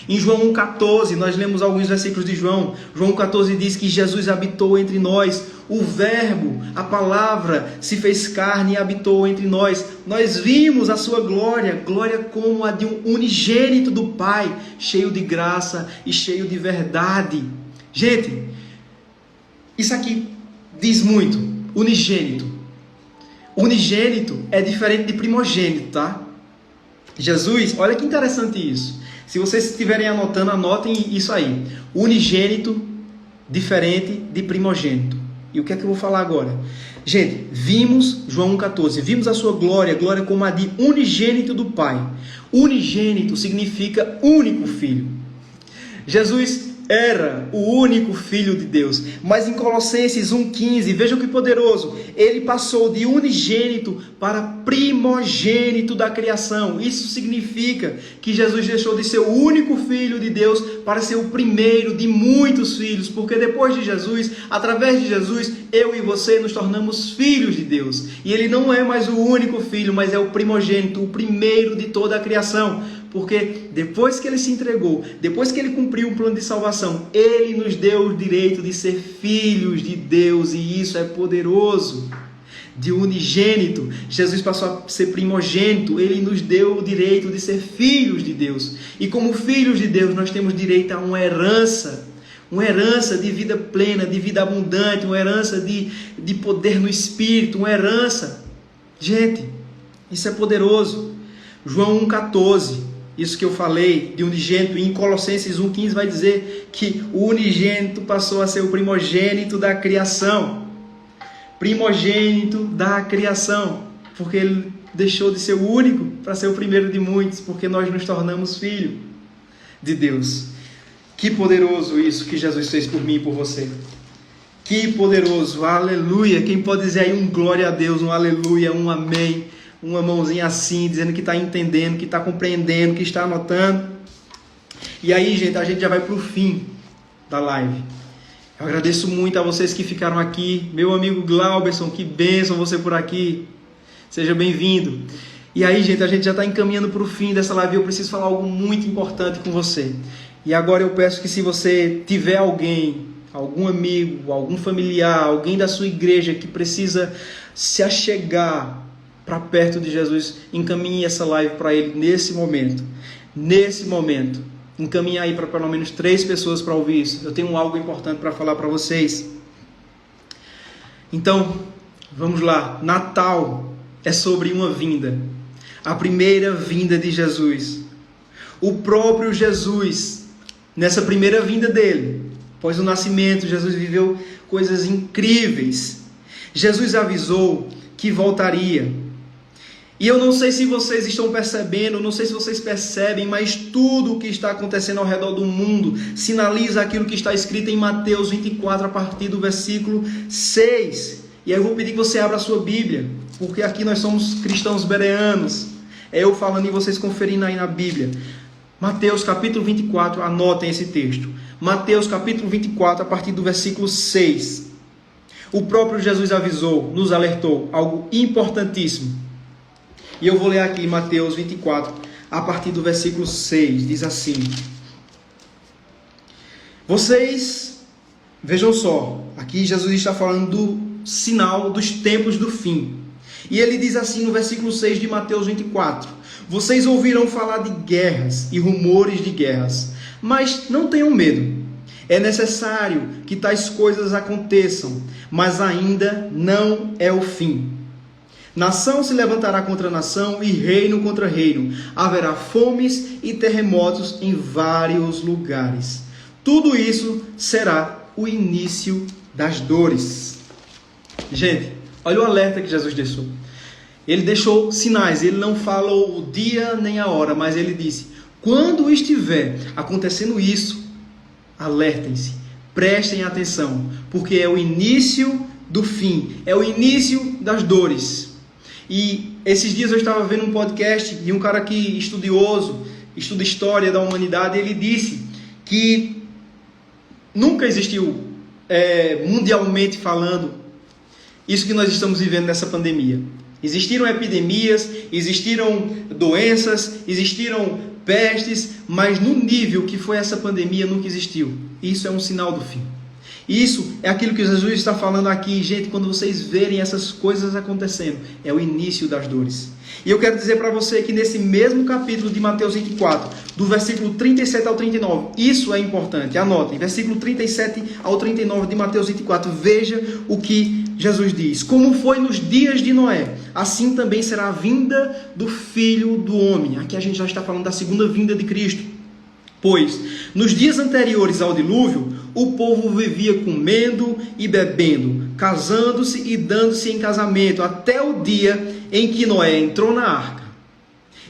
Em João 1,14, nós lemos alguns versículos de João. João 1,14 diz que Jesus habitou entre nós. O Verbo, a palavra, se fez carne e habitou entre nós. Nós vimos a sua glória, glória como a de um unigênito do Pai, cheio de graça e cheio de verdade. Gente, isso aqui diz muito. Unigênito. Unigênito é diferente de primogênito, tá? Jesus, olha que interessante isso. Se vocês estiverem anotando, anotem isso aí. Unigênito, diferente de primogênito. E o que é que eu vou falar agora? Gente, vimos, João 1,14, vimos a sua glória, glória como a de unigênito do Pai. Unigênito significa único filho. Jesus era o único Filho de Deus. Mas em Colossenses 1,15, vejam que poderoso, ele passou de unigênito para primogênito da criação. Isso significa que Jesus deixou de ser o único Filho de Deus para ser o primeiro de muitos filhos, porque depois de Jesus, através de Jesus, eu e você nos tornamos filhos de Deus. E ele não é mais o único filho, mas é o primogênito, o primeiro de toda a criação. Porque depois que ele se entregou, depois que ele cumpriu o plano de salvação, ele nos deu o direito de ser filhos de Deus, e isso é poderoso. De unigênito, Jesus passou a ser primogênito, ele nos deu o direito de ser filhos de Deus. E como filhos de Deus, nós temos direito a uma herança de vida plena, de vida abundante, uma herança de poder no Espírito, uma herança. Gente, isso é poderoso. João 1,14. Isso que eu falei de unigênito, em Colossenses 1,15 vai dizer que o unigênito passou a ser o primogênito da criação. Primogênito da criação. Porque ele deixou de ser o único para ser o primeiro de muitos, porque nós nos tornamos filhos de Deus. Que poderoso isso que Jesus fez por mim e por você. Que poderoso, aleluia. Quem pode dizer aí um glória a Deus, um aleluia, um amém? Uma mãozinha assim, dizendo que está entendendo, que está compreendendo, que está anotando. E aí, gente, a gente já vai para o fim da live. Eu agradeço muito a vocês que ficaram aqui. Meu amigo Glauberson, que bênção você por aqui. Seja bem-vindo. E aí, gente, a gente já está encaminhando para o fim dessa live. Eu preciso falar algo muito importante com você. E agora eu peço que, se você tiver alguém, algum amigo, algum familiar, alguém da sua igreja que precisa se achegar para perto de Jesus, encaminhe essa live para ele nesse momento. Nesse momento. Encaminhe aí para pelo menos 3 pessoas para ouvir isso. Eu tenho algo importante para falar para vocês. Então, vamos lá. Natal é sobre uma vinda. A primeira vinda de Jesus. O próprio Jesus, nessa primeira vinda dele, após o nascimento, Jesus viveu coisas incríveis. Jesus avisou que voltaria. E eu não sei se vocês estão percebendo, não sei se vocês percebem, mas tudo o que está acontecendo ao redor do mundo sinaliza aquilo que está escrito em Mateus 24, a partir do versículo 6. E aí eu vou pedir que você abra a sua Bíblia, porque aqui nós somos cristãos bereanos. É eu falando e vocês conferindo aí na Bíblia. Mateus capítulo 24, anotem esse texto. Mateus capítulo 24, a partir do versículo 6. O próprio Jesus avisou, nos alertou, algo importantíssimo. E eu vou ler aqui Mateus 24, a partir do versículo 6, diz assim: vocês, vejam só, aqui Jesus está falando do sinal dos tempos do fim. E ele diz assim no versículo 6 de Mateus 24: vocês ouvirão falar de guerras e rumores de guerras, mas não tenham medo. É necessário que tais coisas aconteçam, mas ainda não é o fim. Nação se levantará contra nação e reino contra reino. Haverá fomes e terremotos em vários lugares. Tudo isso será o início das dores. Gente, olha o alerta que Jesus deixou. Ele deixou sinais, ele não falou o dia nem a hora, mas ele disse: quando estiver acontecendo isso, alertem-se, prestem atenção, porque é o início do fim, é o início das dores. E esses dias eu estava vendo um podcast de um cara aqui estudioso, estuda história da humanidade, e ele disse que nunca existiu, mundialmente falando, isso que nós estamos vivendo nessa pandemia. Existiram epidemias, existiram doenças, existiram pestes, mas no nível que foi essa pandemia nunca existiu. Isso é um sinal do fim. Isso é aquilo que Jesus está falando aqui, gente, quando vocês verem essas coisas acontecendo, é o início das dores. E eu quero dizer para você que nesse mesmo capítulo de Mateus 24, do versículo 37 ao 39, isso é importante, anotem, versículo 37 ao 39 de Mateus 24, veja o que Jesus diz: como foi nos dias de Noé, assim também será a vinda do Filho do Homem. Aqui a gente já está falando da segunda vinda de Cristo. Pois, nos dias anteriores ao dilúvio, o povo vivia comendo e bebendo, casando-se e dando-se em casamento, até o dia em que Noé entrou na arca.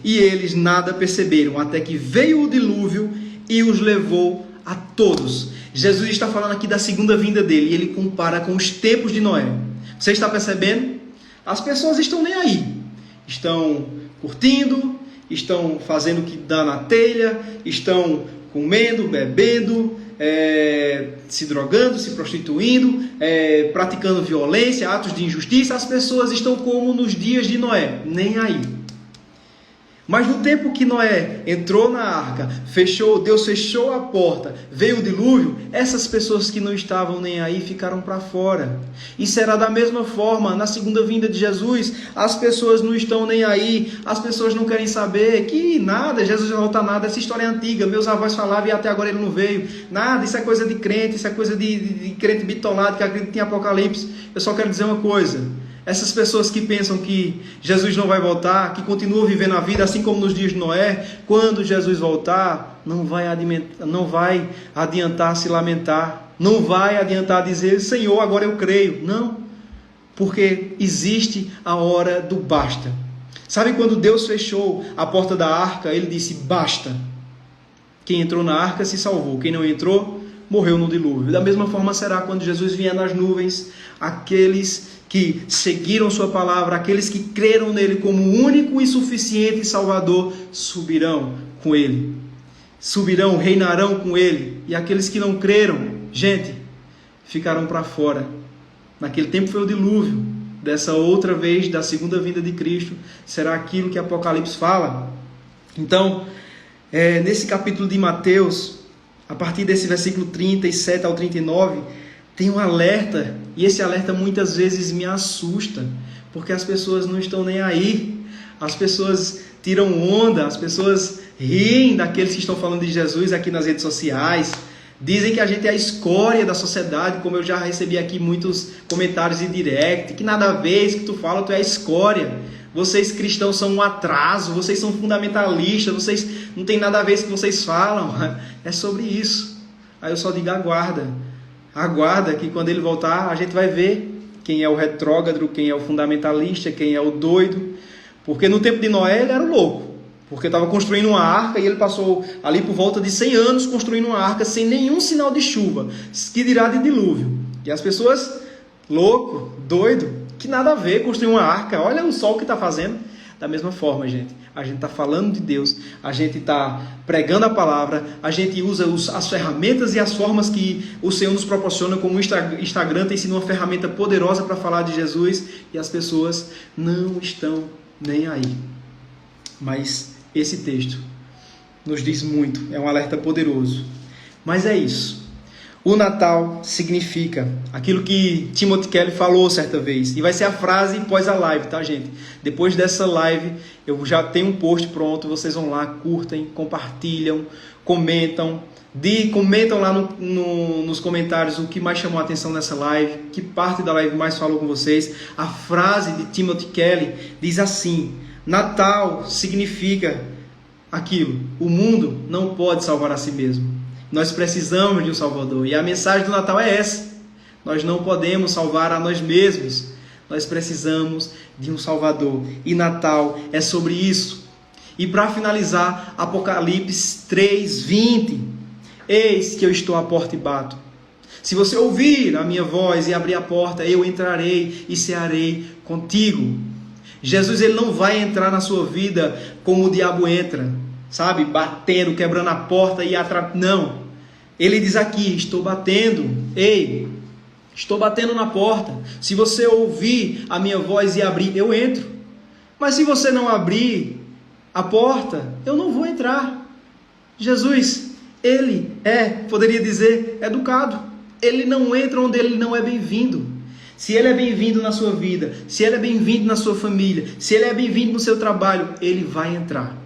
E eles nada perceberam, até que veio o dilúvio e os levou a todos. Jesus está falando aqui da segunda vinda dele, e ele compara com os tempos de Noé. Você está percebendo? As pessoas estão nem aí. Estão curtindo, estão fazendo o que dá na telha, estão comendo, bebendo, se drogando, se prostituindo, praticando violência, atos de injustiça. As pessoas estão como nos dias de Noé, nem aí. Mas no tempo que Noé entrou na arca, Deus fechou a porta, veio o dilúvio, essas pessoas que não estavam nem aí ficaram para fora. E será da mesma forma na segunda vinda de Jesus. As pessoas não estão nem aí, as pessoas não querem saber, que nada, Jesus não volta nada, essa história é antiga, meus avós falavam e até agora ele não veio. Nada, isso é coisa de crente, isso é coisa de crente bitolado que acredita em Apocalipse. Eu só quero dizer uma coisa: essas pessoas que pensam que Jesus não vai voltar, que continuam vivendo a vida assim como nos dias de Noé, quando Jesus voltar, não vai adiantar se lamentar, não vai adiantar dizer: Senhor, agora eu creio. Não, porque existe a hora do basta. Sabe quando Deus fechou a porta da arca, ele disse: basta. Quem entrou na arca se salvou, quem não entrou, morreu no dilúvio. Da mesma forma será quando Jesus vier nas nuvens. Aqueles que seguiram sua palavra, aqueles que creram nele como único e suficiente Salvador, subirão com ele, subirão, reinarão com ele. E aqueles que não creram, gente, ficarão para fora. Naquele tempo foi o dilúvio. Dessa outra vez, da segunda vinda de Cristo, será aquilo que Apocalipse fala. Então, nesse capítulo de Mateus, a partir desse versículo 37 ao 39, tem um alerta, e esse alerta muitas vezes me assusta, porque as pessoas não estão nem aí, as pessoas tiram onda, as pessoas riem daqueles que estão falando de Jesus aqui nas redes sociais, dizem que a gente é a escória da sociedade, como eu já recebi aqui muitos comentários em direct, que nada a ver, isso que tu fala, tu é a escória, vocês cristãos são um atraso, vocês são fundamentalistas, vocês não tem nada a ver com o que vocês falam, é sobre isso. Aí eu só digo: aguarda que quando ele voltar a gente vai ver quem é o retrógrado, quem é o fundamentalista, quem é o doido. Porque no tempo de Noé ele era o louco, porque estava construindo uma arca e ele passou ali por volta de 100 anos construindo uma arca sem nenhum sinal de chuva, que dirá de dilúvio. E as pessoas, louco, doido, que nada a ver construir uma arca, olha o sol que está fazendo. Da mesma forma, gente, a gente está falando de Deus, a gente está pregando a palavra, a gente usa as ferramentas e as formas que o Senhor nos proporciona, como o Instagram tem sido uma ferramenta poderosa para falar de Jesus, e as pessoas não estão nem aí. Mas esse texto nos diz muito, é um alerta poderoso. Mas é isso. O Natal significa aquilo que Timothy Kelly falou certa vez. E vai ser a frase pós a live, tá, gente? Depois dessa live, eu já tenho um post pronto. Vocês vão lá, curtem, compartilham, comentam. Comentam lá nos comentários o que mais chamou a atenção nessa live. Que parte da live mais falou com vocês. A frase de Timothy Kelly diz assim: Natal significa aquilo. O mundo não pode salvar a si mesmo. Nós precisamos de um Salvador. E a mensagem do Natal é essa. Nós não podemos salvar a nós mesmos. Nós precisamos de um Salvador. E Natal é sobre isso. E para finalizar, Apocalipse 3:20. Eis que eu estou à porta e bato. Se você ouvir a minha voz e abrir a porta, eu entrarei e cearei contigo. Jesus, ele não vai entrar na sua vida como o diabo entra, sabe, batendo, quebrando a porta e não. Ele diz aqui: estou batendo, estou batendo na porta. Se você ouvir a minha voz e abrir, eu entro. Mas se você não abrir a porta, eu não vou entrar. Jesus, ele poderia dizer, educado. Ele não entra onde ele não é bem-vindo. Se ele é bem-vindo na sua vida, se ele é bem-vindo na sua família, se ele é bem-vindo no seu trabalho, ele vai entrar.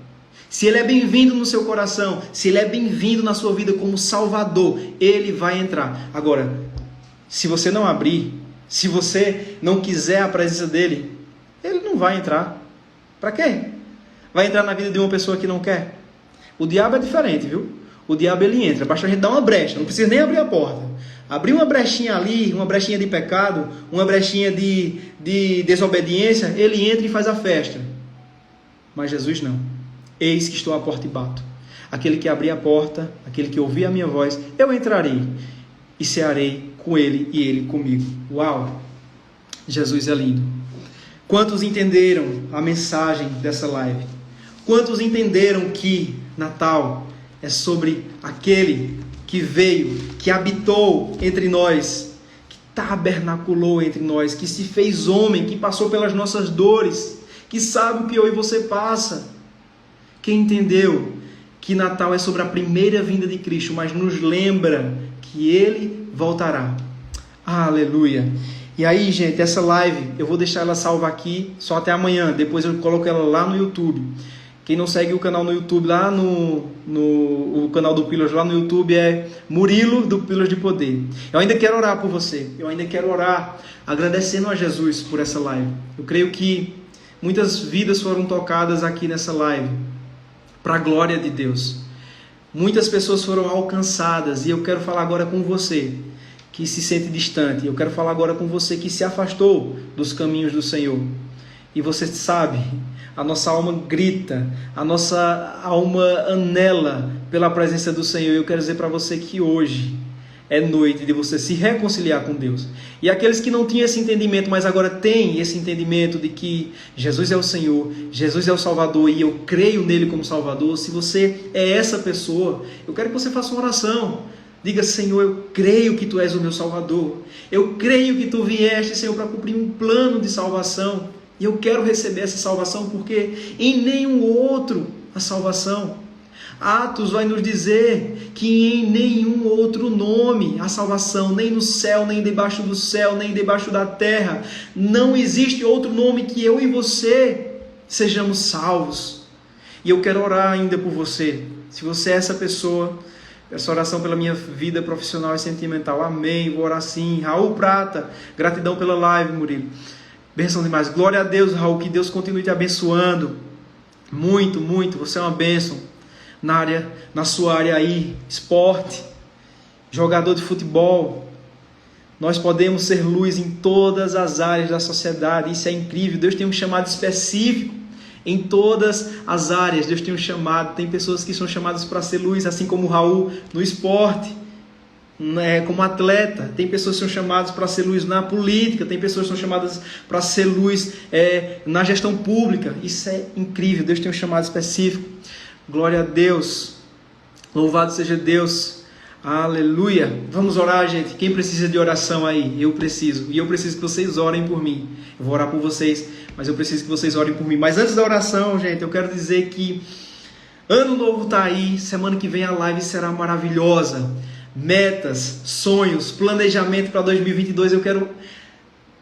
Se ele é bem-vindo no seu coração, se ele é bem-vindo na sua vida como Salvador, ele vai entrar. Agora, se você não abrir, se você não quiser a presença dele, ele não vai entrar. Para quê? Vai entrar na vida de uma pessoa que não quer? O diabo é diferente, viu? O diabo ele entra, basta a gente dar uma brecha, não precisa nem abrir a porta. Abrir uma brechinha ali, uma brechinha de pecado, uma brechinha de desobediência, ele entra e faz a festa. Mas Jesus não. Eis que estou à porta e bato. Aquele que abrir a porta, aquele que ouvir a minha voz, eu entrarei e cearei com ele e ele comigo. Uau! Jesus é lindo. Quantos entenderam a mensagem dessa live? Quantos entenderam que Natal é sobre aquele que veio, que habitou entre nós, que tabernaculou entre nós, que se fez homem, que passou pelas nossas dores, que sabe o que eu e você passa? Quem entendeu que Natal é sobre a primeira vinda de Cristo, mas nos lembra que Ele voltará. Aleluia! E aí, gente, essa live, eu vou deixar ela salva aqui, só até amanhã, depois eu coloco ela lá no YouTube. Quem não segue o canal no YouTube, lá o canal do Pílulas lá no YouTube é Murilo do Pílulas de Poder. Eu ainda quero orar por você. Eu ainda quero orar agradecendo a Jesus por essa live. Eu creio que muitas vidas foram tocadas aqui nessa live para a glória de Deus. Muitas pessoas foram alcançadas e eu quero falar agora com você que se sente distante. Eu quero falar agora com você que se afastou dos caminhos do Senhor. E você sabe, a nossa alma grita, a nossa alma anela pela presença do Senhor. Eu quero dizer para você que hoje é noite de você se reconciliar com Deus. E aqueles que não tinham esse entendimento, mas agora têm esse entendimento de que Jesus é o Senhor, Jesus é o Salvador e eu creio nele como Salvador. Se você é essa pessoa, eu quero que você faça uma oração. Diga: Senhor, eu creio que Tu és o meu Salvador. Eu creio que Tu vieste, Senhor, para cumprir um plano de salvação. E eu quero receber essa salvação porque em nenhum outro a salvação. Atos vai nos dizer que em nenhum outro nome a salvação, nem no céu, nem debaixo do céu, nem debaixo da terra. Não existe outro nome que eu e você sejamos salvos. E eu quero orar ainda por você. Se você é essa pessoa, essa oração pela minha vida profissional e sentimental. Amém. Vou orar sim. Raul Prata, gratidão pela live, Murilo. Bênção demais. Glória a Deus, Raul. Que Deus continue te abençoando. Muito, muito. Você é uma bênção na sua área aí. Esporte, jogador de futebol. Nós podemos ser luz em todas as áreas da sociedade. Isso é incrível. Deus tem um chamado específico em todas as áreas. Deus tem um chamado. Tem pessoas que são chamadas para ser luz, assim como o Raul no esporte, como atleta. Tem pessoas que são chamadas para ser luz na política. Tem pessoas que são chamadas para ser luz na gestão pública. Isso é incrível. Deus tem um chamado específico. Glória a Deus. Louvado seja Deus. Aleluia. Vamos orar, gente. Quem precisa de oração aí? Eu preciso. E eu preciso que vocês orem por mim. Eu vou orar por vocês, mas eu preciso que vocês orem por mim. Mas antes da oração, gente, eu quero dizer que ano novo está aí. Semana que vem a live será maravilhosa. Metas, sonhos, planejamento para 2022. Eu quero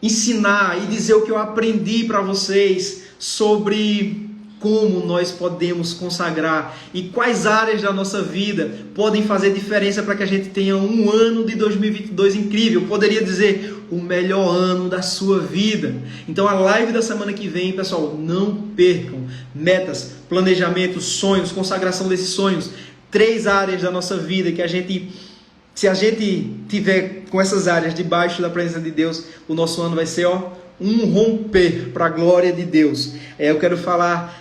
ensinar e dizer o que eu aprendi para vocês sobre como nós podemos consagrar e quais áreas da nossa vida podem fazer diferença para que a gente tenha um ano de 2022 incrível. Eu poderia dizer o melhor ano da sua vida. Então a live da semana que vem, pessoal, não percam. Metas, planejamento, sonhos, consagração desses sonhos. 3 áreas da nossa vida que se a gente tiver com essas áreas debaixo da presença de Deus, o nosso ano vai ser um romper para a glória de Deus. Eu quero falar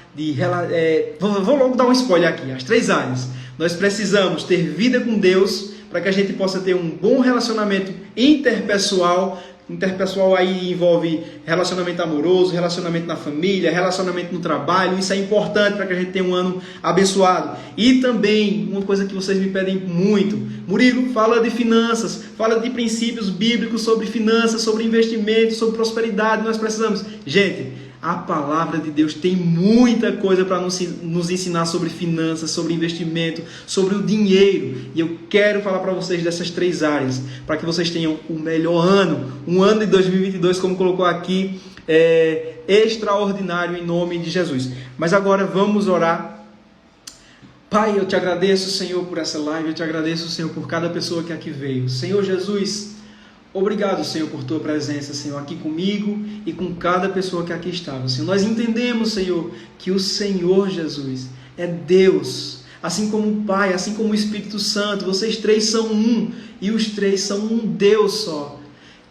vou logo dar um spoiler aqui. As 3 áreas. Nós precisamos ter vida com Deus para que a gente possa ter um bom relacionamento interpessoal. Interpessoal aí envolve relacionamento amoroso, relacionamento na família, relacionamento no trabalho. Isso é importante para que a gente tenha um ano abençoado. E também, uma coisa que vocês me pedem muito: Murilo, fala de finanças, fala de princípios bíblicos sobre finanças, sobre investimento, sobre prosperidade. Nós precisamos. Gente, A palavra de Deus tem muita coisa para nos ensinar sobre finanças, sobre investimento, sobre o dinheiro. E eu quero falar para vocês dessas 3 áreas, para que vocês tenham o melhor ano. Um ano de 2022, como colocou aqui, extraordinário em nome de Jesus. Mas agora vamos orar. Pai, eu te agradeço, Senhor, por essa live. Eu te agradeço, Senhor, por cada pessoa que aqui veio. Senhor Jesus, obrigado, Senhor, por tua presença, Senhor, aqui comigo e com cada pessoa que aqui estava. Senhor, nós entendemos, Senhor, que o Senhor Jesus é Deus, assim como o Pai, assim como o Espírito Santo. Vocês 3 são um e os 3 são um Deus só.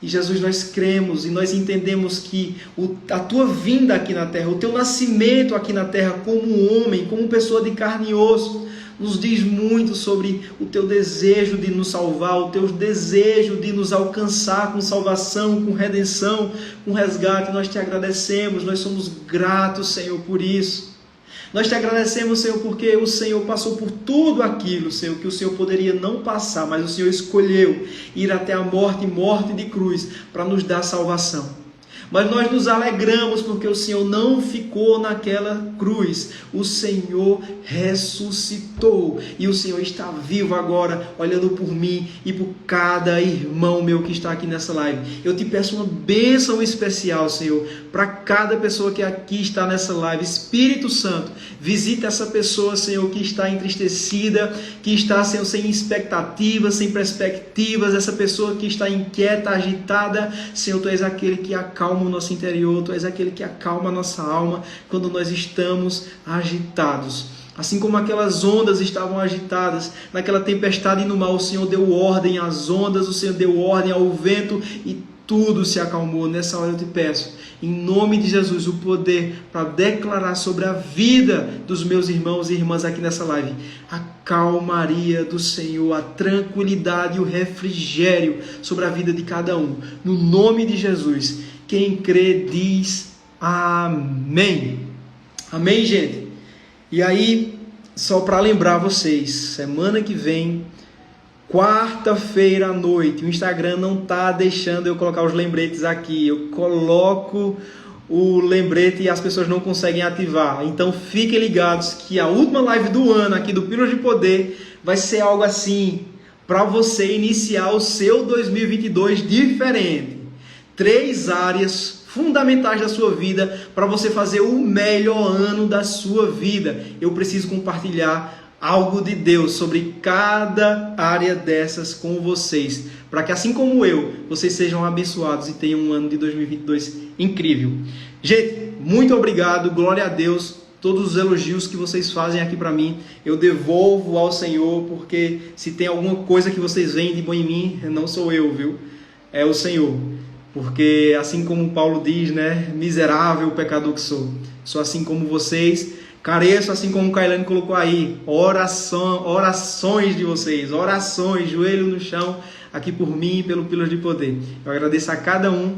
E Jesus, nós cremos e nós entendemos que a tua vinda aqui na terra, o teu nascimento aqui na terra como homem, como pessoa de carne e osso, nos diz muito sobre o teu desejo de nos salvar, o teu desejo de nos alcançar com salvação, com redenção, com resgate. Nós te agradecemos, nós somos gratos, Senhor, por isso. Nós te agradecemos, Senhor, porque o Senhor passou por tudo aquilo, Senhor, que o Senhor poderia não passar, mas o Senhor escolheu ir até a morte de cruz, para nos dar salvação. Mas nós nos alegramos porque o Senhor não ficou naquela cruz. O Senhor ressuscitou. E o Senhor está vivo agora, olhando por mim e por cada irmão meu que está aqui nessa live. Eu te peço uma bênção especial, Senhor, para cada pessoa que aqui está nessa live. Espírito Santo, visita essa pessoa, Senhor, que está entristecida, que está, Senhor, sem expectativas, sem perspectivas. Essa pessoa que está inquieta, agitada. Senhor, Tu és aquele que acalma o nosso interior, Tu és aquele que acalma a nossa alma quando nós estamos agitados. Assim como aquelas ondas estavam agitadas naquela tempestade no mar, o Senhor deu ordem às ondas, o Senhor deu ordem ao vento e tudo se acalmou. Nessa hora eu te peço, em nome de Jesus, o poder para declarar sobre a vida dos meus irmãos e irmãs aqui nessa live a calmaria do Senhor, a tranquilidade e o refrigério sobre a vida de cada um. No nome de Jesus, quem crê diz amém. Amém, gente? E aí, só para lembrar vocês, semana que vem, quarta-feira à noite, o Instagram não está deixando eu colocar os lembretes aqui. Eu coloco o lembrete e as pessoas não conseguem ativar. Então fiquem ligados que a última live do ano aqui do Pílulas de Poder vai ser algo assim, para você iniciar o seu 2022 diferente. 3 áreas fundamentais da sua vida para você fazer o melhor ano da sua vida. Eu preciso compartilhar algo de Deus sobre cada área dessas com vocês, para que assim como eu, vocês sejam abençoados e tenham um ano de 2022 incrível. Gente, muito obrigado, glória a Deus. Todos os elogios que vocês fazem aqui para mim, eu devolvo ao Senhor, porque se tem alguma coisa que vocês veem de bom em mim, não sou eu, viu? É o Senhor. Porque assim como Paulo diz, né? Miserável pecador que sou. Sou assim como vocês, careço assim como o Kailane colocou aí. Orações de vocês, orações, joelho no chão, aqui por mim e pelo Pílulas de Poder. Eu agradeço a cada um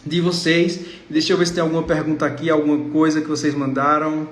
de vocês. Deixa eu ver se tem alguma pergunta aqui, alguma coisa que vocês mandaram.